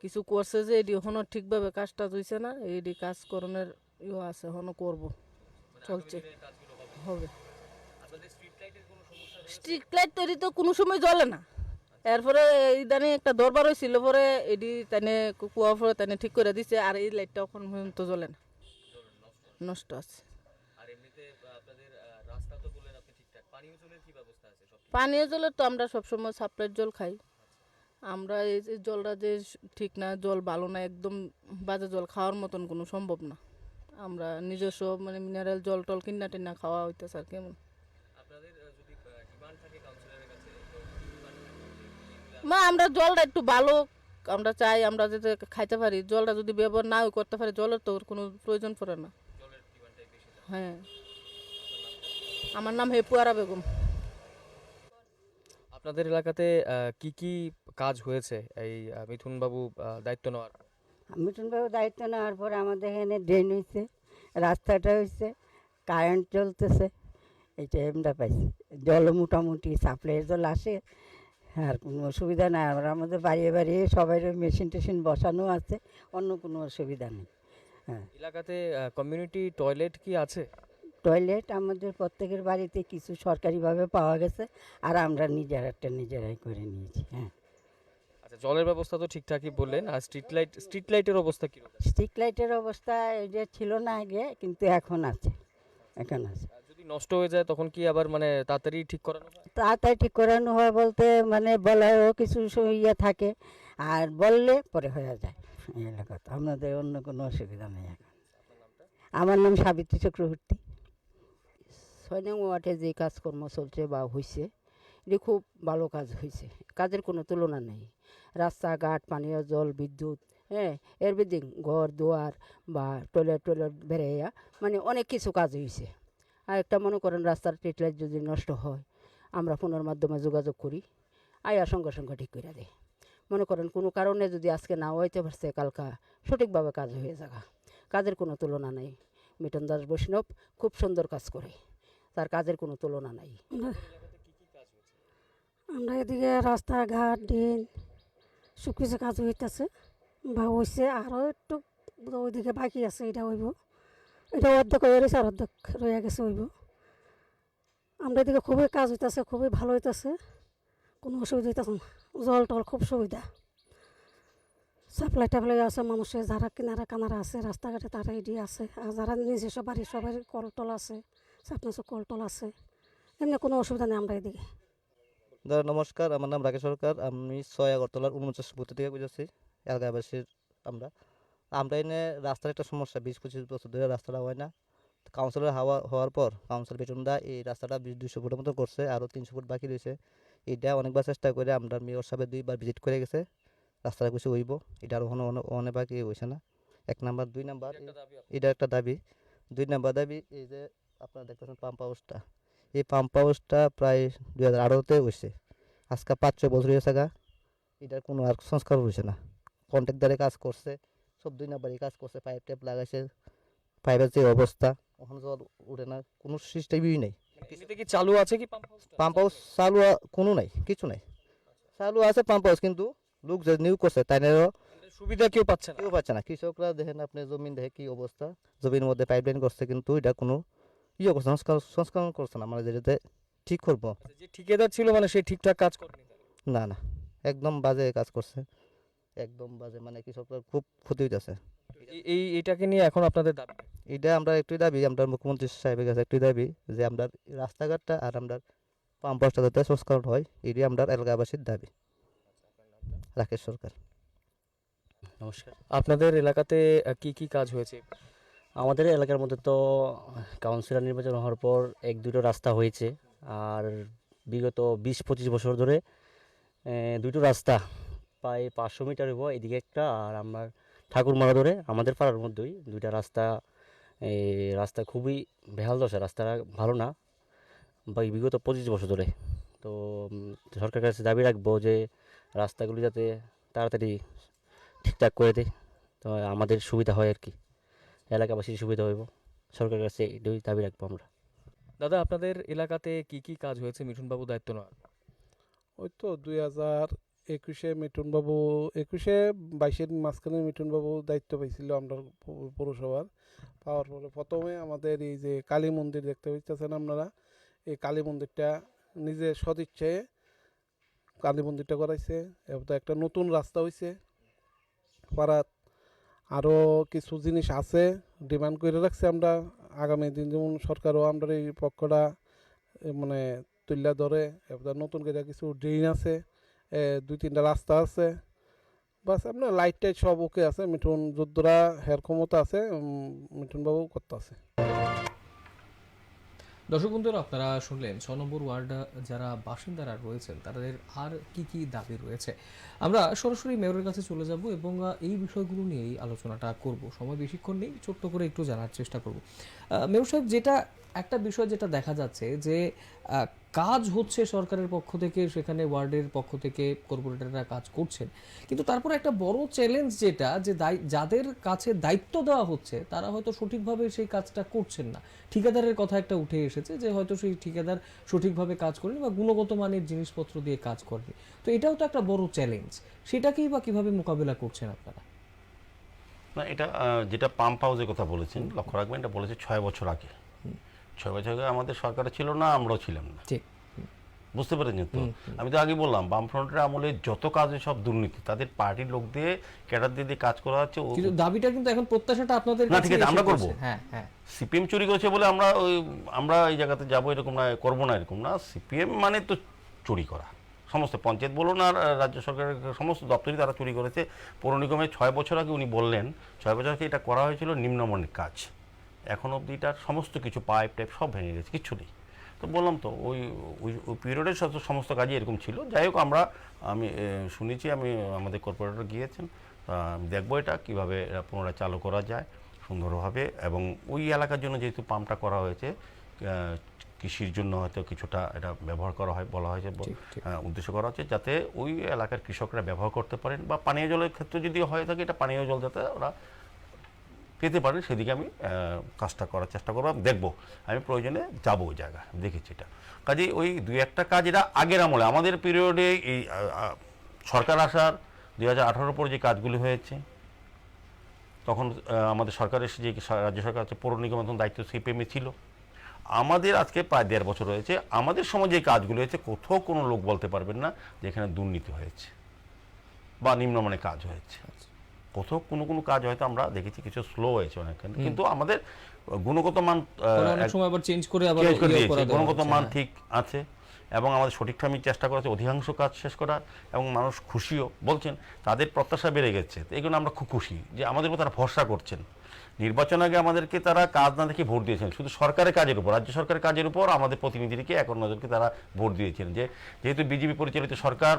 কিছু করছে যে এটি এখনো ঠিকভাবে কাজটা হইছে না, এটি কাজ করণের আছে, এখনো করব, চলছে, হবে। স্ট্রিট লাইট তৈরি তো কোনো সময় জ্বলে না, এরপরে ইদানিং একটা দরবার হয়েছিল, পরে এটি তাইনে কুয়া পরে তাইনে ঠিক করে দিছে, আর এই লাইটটা এখন পর্যন্ত জ্বলে না, নষ্ট আছে। পানীয় জলের তো আমরা সবসময় সাপ্লাইয়ের জল খাই। আমরা এই যে জলটা যে ঠিক না, জল ভালো না, একদম বাজে জল, খাওয়ার মতন কোনো সম্ভব না। আমরা নিজস্ব মানে মিনারেল জল টল কিনা টিনা খাওয়া হইতেছে আর কেমন। মা আমরা জলটা একটু ভালো আমরা চাই, আমরা যাতে খাইতে পারি, জলটা যদি ব্যবহার না করতে পারি, জলের তো কোনো প্রয়োজন পড়ে না। হ্যাঁ, আমার নাম হেপুয়ারা বেগম। আপনাদের এলাকাতে কি কি কাজ হয়েছে এই মিথুন বাবু দায়িত্ব নেওয়ার? মিঠুনবাবু দায়িত্ব নেওয়ার পরে আমাদের এখানে ড্রেন হয়েছে, রাস্তাটা হয়েছে, কারেন্ট চলতেছে, এইটা আমরা পাইছি। জলও মোটামুটি সাপ্লাইয়ের জল আসে, আর কোনো অসুবিধা নাই। আর আমাদের বাড়িয়ে বাড়িয়ে সবাই মেশিন টেশিন বসানো আছে, অন্য কোনো অসুবিধা নেই। হ্যাঁ, এলাকাতে কমিউনিটি টয়লেট কি আছে? টয়লেট আমাদের প্রত্যেকের বাড়িতে কিছু সরকারিভাবে পাওয়া গেছে, আর আমরা নিজেরাই করে নিয়েছি। হ্যাঁ, আচ্ছা, জলের ব্যবস্থা তো ঠিকঠাকই বললেন, আর স্ট্রিট লাইটের অবস্থা কি? স্ট্রিট লাইটের অবস্থা এই যে ছিল না আগে, কিন্তু এখন আছে। যদি নষ্ট হয়ে যায় তখন কি আবার মানে তাড়াতাড়ি ঠিক করানো হয়? তাড়াতাড়ি ঠিক করানো হয় বলতে মানে বলারও কিছু ইয়ে থাকে, আর বললে পরে হয়ে যায়। এই এলাকাতে আমাদের অন্য কোনো অসুবিধা নেই এখন। আমার নাম সাবিত্রী চক্রবর্তী। 6 নং ওয়ার্ডে যে কাজকর্ম চলছে বা হয়েছে, এটি খুব ভালো কাজ হয়েছে, কাজের কোনো তুলনা নেই। রাস্তাঘাট, পানীয় জল, বিদ্যুৎ, হ্যাঁ, এভরিথিং, ঘর দুয়ার বা টয়লেট বেড়াইয়া, মানে অনেক কিছু কাজ হয়েছে। আর একটা মনে করেন রাস্তার স্ট্রিট লাইট যদি নষ্ট হয়, আমরা ফোনের মাধ্যমে যোগাযোগ করি, আয়া সঙ্গে সঙ্গে ঠিক করে দেয়। মনে করেন কোনো কারণে যদি আজকে না হইতে পারছে, কালকা সঠিকভাবে কাজ হয়ে যাবে, কাজের কোনো তুলনা নেই। মিঠুন দাস বৈষ্ণব খুব সুন্দর কাজ করে, তার কাজের কোনো তুলনা নাই। আমরা এদিকে রাস্তাঘাট, ড্রেন সব কিছু কাজ হইতেছে বা হয়েছে, আরও একটু ওইদিকে বাকি আছে, এটা হইব, এটা অর্ধেক হয়ে রয়েছে, আর অর্ধেক রয়ে গেছে হইব। আমরা এদিকে খুবই কাজ হইতেছে, খুবই ভালো হইতেছে, কোনো অসুবিধা হইতেছে না। জল টল খুব সুবিধা, সাপ্লাই টাপ্লাই আছে, মানুষের যারা কিনারা কানারা আছে রাস্তাঘাটে তারা এটি আছে, আর যারা নিজস্ব বাড়ি সবাই কলটল আছে, আপনার কলটল আছে, এমনি কোনো অসুবিধা নেই আমরা এদিকে। নমস্কার, আমার নাম রাকেশ সরকার, আমি 6 আগরতলার 49 বুথ থেকে বুঝেছি এলাকাবাসীর। আমরা এনে রাস্তার একটা সমস্যা, 20-25 বছর ধরে রাস্তাটা হয় না, কাউন্সিলর হওয়ার পর কাউন্সিলর পেটুনদা এই রাস্তাটা 200 ফুটের মতো করছে, আরও 300 ফুট বাকি রয়েছে। এটা অনেকবার চেষ্টা করে আমরা মেয়র সাহেব 2বার ভিজিট করে গেছে, রাস্তাটা কিছু হইব, এটা আরও অনেক বাকি হয়েছে না। 1 নাম্বার। 2 নাম্বার, এটা একটা দাবি। 2 নাম্বার দাবি, এই যে আপনারা দেখতেছেন পাম্প হাউসটা, এই পাম্প হাউসটা প্রায় 2018-তে হয়েছে, আজকে 5-6 বছর হয়েছে গা, এটার কোনো আর সংস্কার হয়েছে না। কন্ট্রাক্টরে কাজ করছে, সব 2 নাম্বারই কাজ করছে, পাইপ টাইপ লাগাইছে, পাইপের যে অবস্থা, ওখানে জল উঠে না, কোনো সিস্টেমই নেই। এমনিতে কি চালু আছে কি পাম্প হাউস চালু কোনো নাই, কিছু নাই। চালু আছে পাম্প হাউস, কিন্তু লোক যে নিয়োগ করছে তাইনেরও সুবিধা কেউ পাচ্ছে না? কেউ পাচ্ছে না। কৃষকরা দেখেন আপনি জমিন দেখে কি অবস্থা, জমির মধ্যে পাইপলাইন করছে, কিন্তু এটা কোনো করছে সংস্করণ করছে না, মানে যেটাতে ঠিক করবো। যে ঠিকাদার ছিল মানে সে ঠিকঠাক কাজ করেনি? না না, একদম বাজে কাজ করছে, একদম বাজে, মানে কৃষকরা খুব ক্ষতি হইতেছে। এটাকে নিয়ে এখন আপনাদের দাবি? এটা আমরা একটুই দাবি, আমরা মুখ্যমন্ত্রী সাহেবের কাছে একটুই দাবি যে আমরা রাস্তাঘাটটা আর আমরা পাম্প হাউসটা যাতে সংস্করণ হয়, এটি আমরা এলাকাবাসীর দাবি। রাকেশ সরকার। নমস্কার। আপনাদের এলাকাতে কি কি কাজ হয়েছে? আমাদের এলাকার মধ্যে তো কাউন্সিলর নির্বাচন হওয়ার পর 1-2টো রাস্তা হয়েছে, আর বিগত 20-25 বছর ধরে 2টো রাস্তা প্রায় 500 মিটার হইব, এদিকে একটা, আর আমার ঠাকুরমারা ধরে আমাদের পাড়ার মধ্যেই 2টা রাস্তা। এই রাস্তা খুবই বেহাল দশা, রাস্তাটা ভালো না বিগত 25 বছর ধরে। তো সরকারের কাছে দাবি রাখবো যে রাস্তাগুলি যাতে তাড়াতাড়ি ঠিকঠাক করে দেয়, তো আমাদের সুবিধা হয় আর কি, এলাকাবাসীর সুবিধা হইব। সরকারের কাছে এটাই দাবি রাখবো আমরা। দাদা, আপনাদের এলাকাতে কি কি কাজ হয়েছে মিঠুনবাবু দায়িত্ব নেওয়ার? ওই তো 2021-এ মিঠুনবাবু, 21-22-এর মাঝখানে মিঠুনবাবু দায়িত্ব পাইছিল আমরা পৌরসভার। পাওয়ার পরে প্রথমে আমাদের এই যে কালী মন্দির দেখতে পাইতেছেন আপনারা, এই কালী মন্দিরটা নিজে সদিচ্ছায় কালী মন্দিরটা করাইছে। এবার একটা নতুন রাস্তা হয়েছে পাড়াত, আরও কিছু জিনিস আছে ডিমান্ড করে রাখছে আমরা, আগামী দিন যেমন সরকারও আমরা এই পক্ষটা মানে তুল্লা ধরে। এবার নতুন করে কিছু ড্রেন আছে, 2-3টা রাস্তা আছে, বাস আপনার লাইট টাইট সব ওকে আছে। মিঠুন যোদ্ধরা হের ক্ষমতা আছে, মিঠুনবাবু করতে আছে। দর্শক বন্ধুরা, আপনারা শুনলেন 6 নম্বর ওয়ার্ড যারা বাসিন্দারা রয়েছেন তাদের আর কি কি দাবি রয়েছে। আমরা সরাসরি মেয়রের কাছে চলে যাব এবং এই বিষয়গুলো নিয়েই আলোচনাটা করব। সময় বেশিক্ষণ নেই, ছোট্ট করে একটু জানার চেষ্টা করব। মেয়র সাহেব, যেটা একটা বিষয় যেটা দেখা যাচ্ছে যে কাজ হচ্ছে সরকারের পক্ষ থেকে, সেখানে ওয়ার্ডের পক্ষ থেকে কর্পোরেটররা কাজ করছেন, কিন্তু তারপরে একটা বড় চ্যালেঞ্জ যেটা যে যাদের কাছে দায়িত্ব দেওয়া হচ্ছে তারা হয়তো সঠিকভাবে সেই কাজটা করছেন না। ঠিকাদারের কথা একটা উঠে এসেছে যে হয়তো সেই ঠিকাদার সঠিকভাবে কাজ করেনি বা গুণগত মানের জিনিসপত্র দিয়ে কাজ করেনি। তো এটাও তো একটা বড় চ্যালেঞ্জ, সেটাকেই বা কিভাবে মোকাবিলা করছেন আপনারা? না, এটা যেটা পাম্প হাউসের কথা বলেছেন, লক্ষ্য রাখবেন, এটা বলেছে 6 বছর আগে। 6 বছর আগে আমাদের সরকার ছিল না, আমরাও ছিলাম না, ঠিক বুঝতে পেরেছেন তো? আমি তো আগে বললাম বামফ্রন্টের আমলে যত কাজে সব দুর্নীতি, তাদের পার্টির লোক দিয়ে ক্যাডার দিয়ে কাজ করা হচ্ছে। কিন্তু দাবিটা কিন্তু এখন প্রত্যাশাটা আপনাদের না, ঠিক আছে, আমরা করব। হ্যাঁ হ্যাঁ, সিপিএম চুরি করেছে বলে আমরা এই জায়গাতে যাবো এরকম না, করবো না এরকম না। সিপিএম মানে তো চুরি করা, সমস্ত পঞ্চায়েত বলুন আর রাজ্য সরকারের সমস্ত দপ্তরই তারা চুরি করেছে। পৌর নিগমে 6 বছর আগে উনি বললেন 6 বছর আগে এটা করা হয়েছিল নিম্নমানের কাজ, এখন অবধি এটার সমস্ত কিছু পাইপ টাইপ সব ভেঙে গেছে, কিচ্ছু নেই। তো বললাম তো ওই পিরিয়ডের সমস্ত কাজই এরকম ছিল। যাই হোক, আমি শুনেছি, আমাদের কর্পোরেটর গিয়েছেন, দেখবো এটা কীভাবে পুনরায় চালু করা যায় সুন্দরভাবে। এবং ওই এলাকার জন্য যেহেতু পাম্পটা করা হয়েছে, কৃষির জন্য হয়তো কিছুটা এটা ব্যবহার করা হয়, বলা হয়েছে, উদ্দেশ্য করা হচ্ছে যাতে ওই এলাকার কৃষকরা ব্যবহার করতে পারেন, বা পানীয় জলের ক্ষেত্রে যদি হয়ে থাকে এটা পানীয় জল যাতে ওরা পেতে পারেন, সেদিকে আমি কাজটা করার চেষ্টা করবো, দেখবো। আমি প্রয়োজনে যাবো ওই জায়গায়, দেখেছি এটা। কাজেই ওই 2-1টা কাজ এটা আগের আমলে আমাদের পিরিয়ডে, এই সরকার আসার 2018-র পর যে কাজগুলি হয়েছে, তখন আমাদের সরকার এসে যে রাজ্য সরকার আছে, পৌর নিগম তখন দায়িত্ব সিপিএমে ছিল। আমাদের আজকে প্রায় 1.5 বছর হয়েছে, আমাদের সময় যে কাজগুলো হয়েছে কোথাও কোনো লোক বলতে পারবেন না যেখানে দুর্নীতি হয়েছে বা নিম্নমানের কাজ হয়েছে। কোথাও কোনো কাজ হয়তো আমরা দেখেছি কিছু স্লো হয়েছে অনেকখানি, কিন্তু আমাদের গুণগত মান অনেক সময় আবার চেঞ্জ করে গুণগত মান ঠিক আছে। এবং আমাদের সঠিক টাইমে চেষ্টা করেছে অধিকাংশ কাজ শেষ করার, এবং মানুষ খুশিও বলছেন, তাদের প্রত্যাশা বেড়ে গেছে। তো এগুলো আমরা খুব খুশি যে আমাদের উপর তারা ভরসা করছেন। নির্বাচন আগে আমাদেরকে তারা কাজ না দেখে ভোট দিয়েছেন, শুধু সরকারের কাজের উপর, রাজ্য সরকারের কাজের উপর আমাদের প্রতিনিধিকে 51 জনকে তারা ভোট দিয়েছেন। যেহেতু বিজেপি পরিচালিত সরকার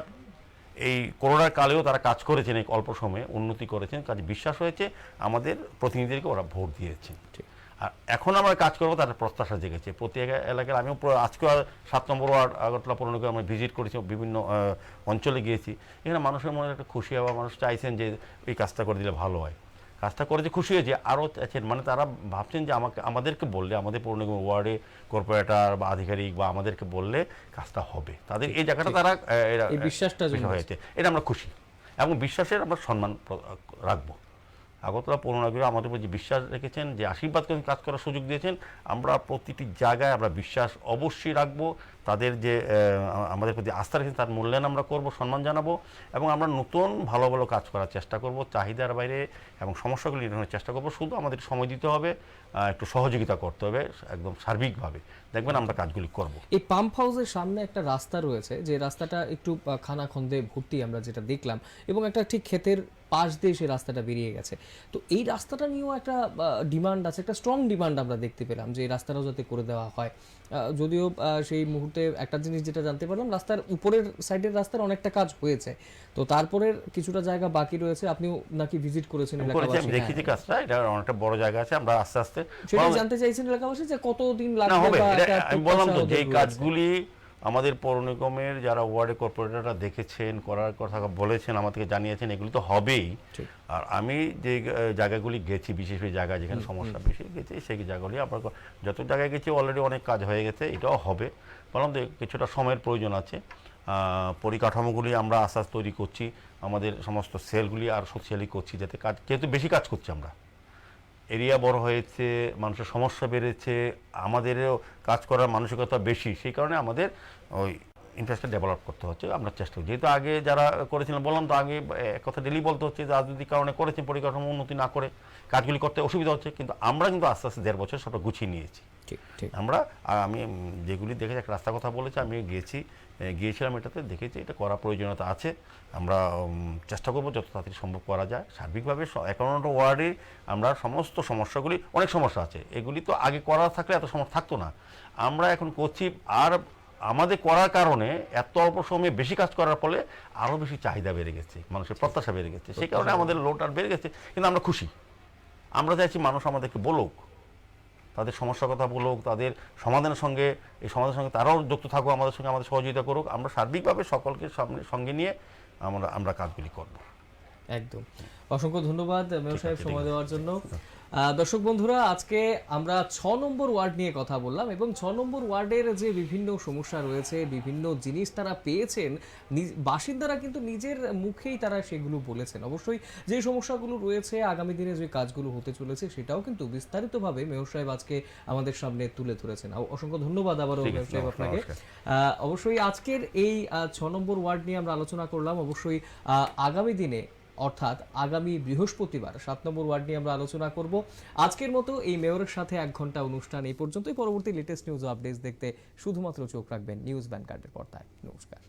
এই করোনার কালেও তারা কাজ করেছেন, এই অল্প সময়ে উন্নতি করেছেন, কাজে বিশ্বাস হয়েছে, আমাদের প্রতিনিধিদেরকে ওরা ভোট দিয়েছেন। আর এখন আমরা কাজ করবো, তার প্রত্যাশা জেগেছে। প্রতি এলাকায় আমিও আজকে 7 নম্বর ওয়ার্ড আগরতলা পৌর নিগমে আমরা ভিজিট করেছি, বিভিন্ন অঞ্চলে গিয়েছি। এখানে মানুষের মনে একটা খুশি হওয়া, মানুষ চাইছেন যে এই কাজটা করে দিলে ভালো হয়। কাজটা করে যে খুশি হয়েছে, আরও চাইছেন, মানে তারা ভাবছেন যে আমাদেরকে বললে, আমাদের পৌর নিগম ওয়ার্ডে কর্পোরেটর বা আধিকারিক বা আমাদেরকে বললে কাজটা হবে। তাদের এই জায়গাটা তারা বিশ্বাসটা হয়েছে, এটা আমরা খুশি এবং বিশ্বাসের আমরা সম্মান রাখবো। আগরতলা পৌর নগরে আমাদের উপর যে বিশ্বাস রেখেছেন, যে আশীর্বাদ করে কাজ করার সুযোগ দিয়েছেন, আমরা প্রতিটি জায়গায় আমরা বিশ্বাস অবশ্যই রাখবো। তাদের যে আমাদের প্রতি আস্থা রেখেছেন তার মূল্যায়ন আমরা করব, সম্মান জানাবো, এবং আমরা নতুন ভালো ভালো কাজ করার চেষ্টা করব, চাহিদার বাইরে, এবং সমস্যাগুলি নির্ণয়ের চেষ্টা করব। শুধু আমাদের সময় দিতে হবে, একটু সহযোগিতা করতে হবে, একদম সার্বিকভাবে দেখবেন আমরা কাজগুলি করব। এই পাম্প হাউসের সামনে একটা রাস্তা রয়েছে, যে রাস্তাটা একটু খানাখন্দে ভর্তি আমরা যেটা দেখলাম, এবং একটা ঠিক ক্ষেতের পাশ দিয়ে সেই রাস্তাটা বেরিয়ে গেছে। তো এই রাস্তাটা নিয়েও একটা ডিমান্ড আছে, একটা স্ট্রং ডিমান্ড আমরা দেখতে পেলাম যে এই রাস্তাটাও যাতে করে দেওয়া হয়। যদিও সেই মুহূর্তে একটা জিনিস যেটা জানতে পারলাম, রাস্তার উপরের সাইডের রাস্তার অনেকটা কাজ হয়েছে, তো তারপরের কিছুটা জায়গা বাকি রয়েছে। আপনিও নাকি ভিজিট করেছেন এলাকাবাসী? দেখেছি কাজটা, এটা অনেকটা বড় জায়গা আছে, আমরা আস্তে আস্তে সেটা জানতে চাইছেন এলাকাবাসী যে কতদিন লাগবে। আমি বললাম তো, যে কাজগুলি আমাদের পৌর নিগমের যারা ওয়ার্ডে কর্পোরেটররা দেখেছেন, করার কথা বলেছেন, আমাদেরকে জানিয়েছেন, এগুলি তো হবেই। আর আমি যে জায়গাগুলি গেছি, বিশেষ জায়গা যেখানে সমস্যা বেশি গেছি, সেই জায়গাগুলি আমরা যত জায়গায় গেছি অলরেডি অনেক কাজ হয়ে গেছে, এটাও হবে। বললাম তো কিছুটা সময়ের প্রয়োজন আছে। পরিকাঠামোগুলি আমরা আস্তে আস্তে তৈরি করছি, আমাদের সমস্ত সেলগুলি আর শক্তিশালী করছি, যাতে কাজ, যেহেতু বেশি কাজ করছি আমরা, এরিয়া বড় হয়েছে, মানুষের সমস্যা বেড়েছে, আমাদেরও কাজ করার মানসিকতা বেশি, সেই কারণে আমাদের ওই ইনফ্রাস্ট্রাকচার ডেভেলপ করতে হচ্ছে। আমরা চেষ্টা করি, যেহেতু আগে যারা করেছিলেন, বললাম তো আগে এক কথা ডেলি বলতে হচ্ছে যে রাজনৈতিক কারণে করেছেন, পরিকাঠামো উন্নতি না করে কাজগুলি করতে অসুবিধা হচ্ছে, কিন্তু আমরা কিন্তু আস্তে আস্তে 1.5 বছর সবটা গুছিয়ে নিয়েছি। আমরা আমি যেগুলি দেখেছি, একটা রাস্তার কথা বলেছি, আমি গিয়েছিলাম, এটাতে দেখেছি এটা করা প্রয়োজনীয়তা আছে। আমরা চেষ্টা করবো যত তাড়াতাড়ি সম্ভব করা যায়। সার্বিকভাবে 51টা ওয়ার্ডে আমরা সমস্ত সমস্যাগুলি, অনেক সমস্যা আছে, এগুলি তো আগে করা থাকলে এত সমস্যা থাকতো না। আমরা এখন করছি, আর আমাদের করার কারণে এত অল্প সময়ে বেশি কাজ করার ফলে আরও বেশি চাহিদা বেড়ে গেছে, মানুষের প্রত্যাশা বেড়ে গেছে, সেই কারণে আমাদের লোড আর বেড়ে গেছে। কিন্তু আমরা খুশি, আমরা চাইছি মানুষ আমাদেরকে বলুক, তাদের সমস্যার কথা বলুক, তাদের সমাধানের সঙ্গে, এই সমাধানের সঙ্গে তারাও যুক্ত থাকুক, আমাদের সঙ্গে আমাদের সহযোগিতা করুক। আমরা সার্বিকভাবে সকলকে সঙ্গে নিয়ে আমরা কাজগুলি করব। একদম, অসংখ্য ধন্যবাদ মেয়র সাহেব সময় দেওয়ার জন্য। দর্শক বন্ধুরা, আজকে আমরা 6 নম্বর ওয়ার্ড নিয়ে কথা বললাম, এবং 6 নম্বর ওয়ার্ডের যে বিভিন্ন সমস্যা রয়েছে, বিভিন্ন জিনিস তারা পেয়েছেন, বাসিন্দারা কিন্তু নিজের মুখেই তারা সেগুলো বলেছেন। অবশ্যই যে সমস্যাগুলো রয়েছে, আগামী দিনে যে কাজগুলো হতে চলেছে, সেটাও কিন্তু বিস্তারিতভাবে মেয়র সাহেব আজকে আমাদের সামনে তুলে ধরেছেন। অসংখ্য ধন্যবাদ আবারও মেয়র সাহেব আপনাকে। অবশ্যই আজকের এই 6 নম্বর ওয়ার্ড নিয়ে আমরা আলোচনা করলাম। অবশ্যই আগামী দিনে, অর্থাৎ আগামী বৃহস্পতিবার 7 নম্বর ওয়ার্ড নিয়ে আমরা আলোচনা করব। আজকের মতো এই মেয়রের সাথে 1 ঘন্টা অনুষ্ঠান এই পর্যন্তই। পরবর্তী লেটেস্ট নিউজ আপডেটস দেখতে শুধুমাত্র চোখ রাখবেন নিউজ ভ্যানগার্ডের পর্দায়। নমস্কার।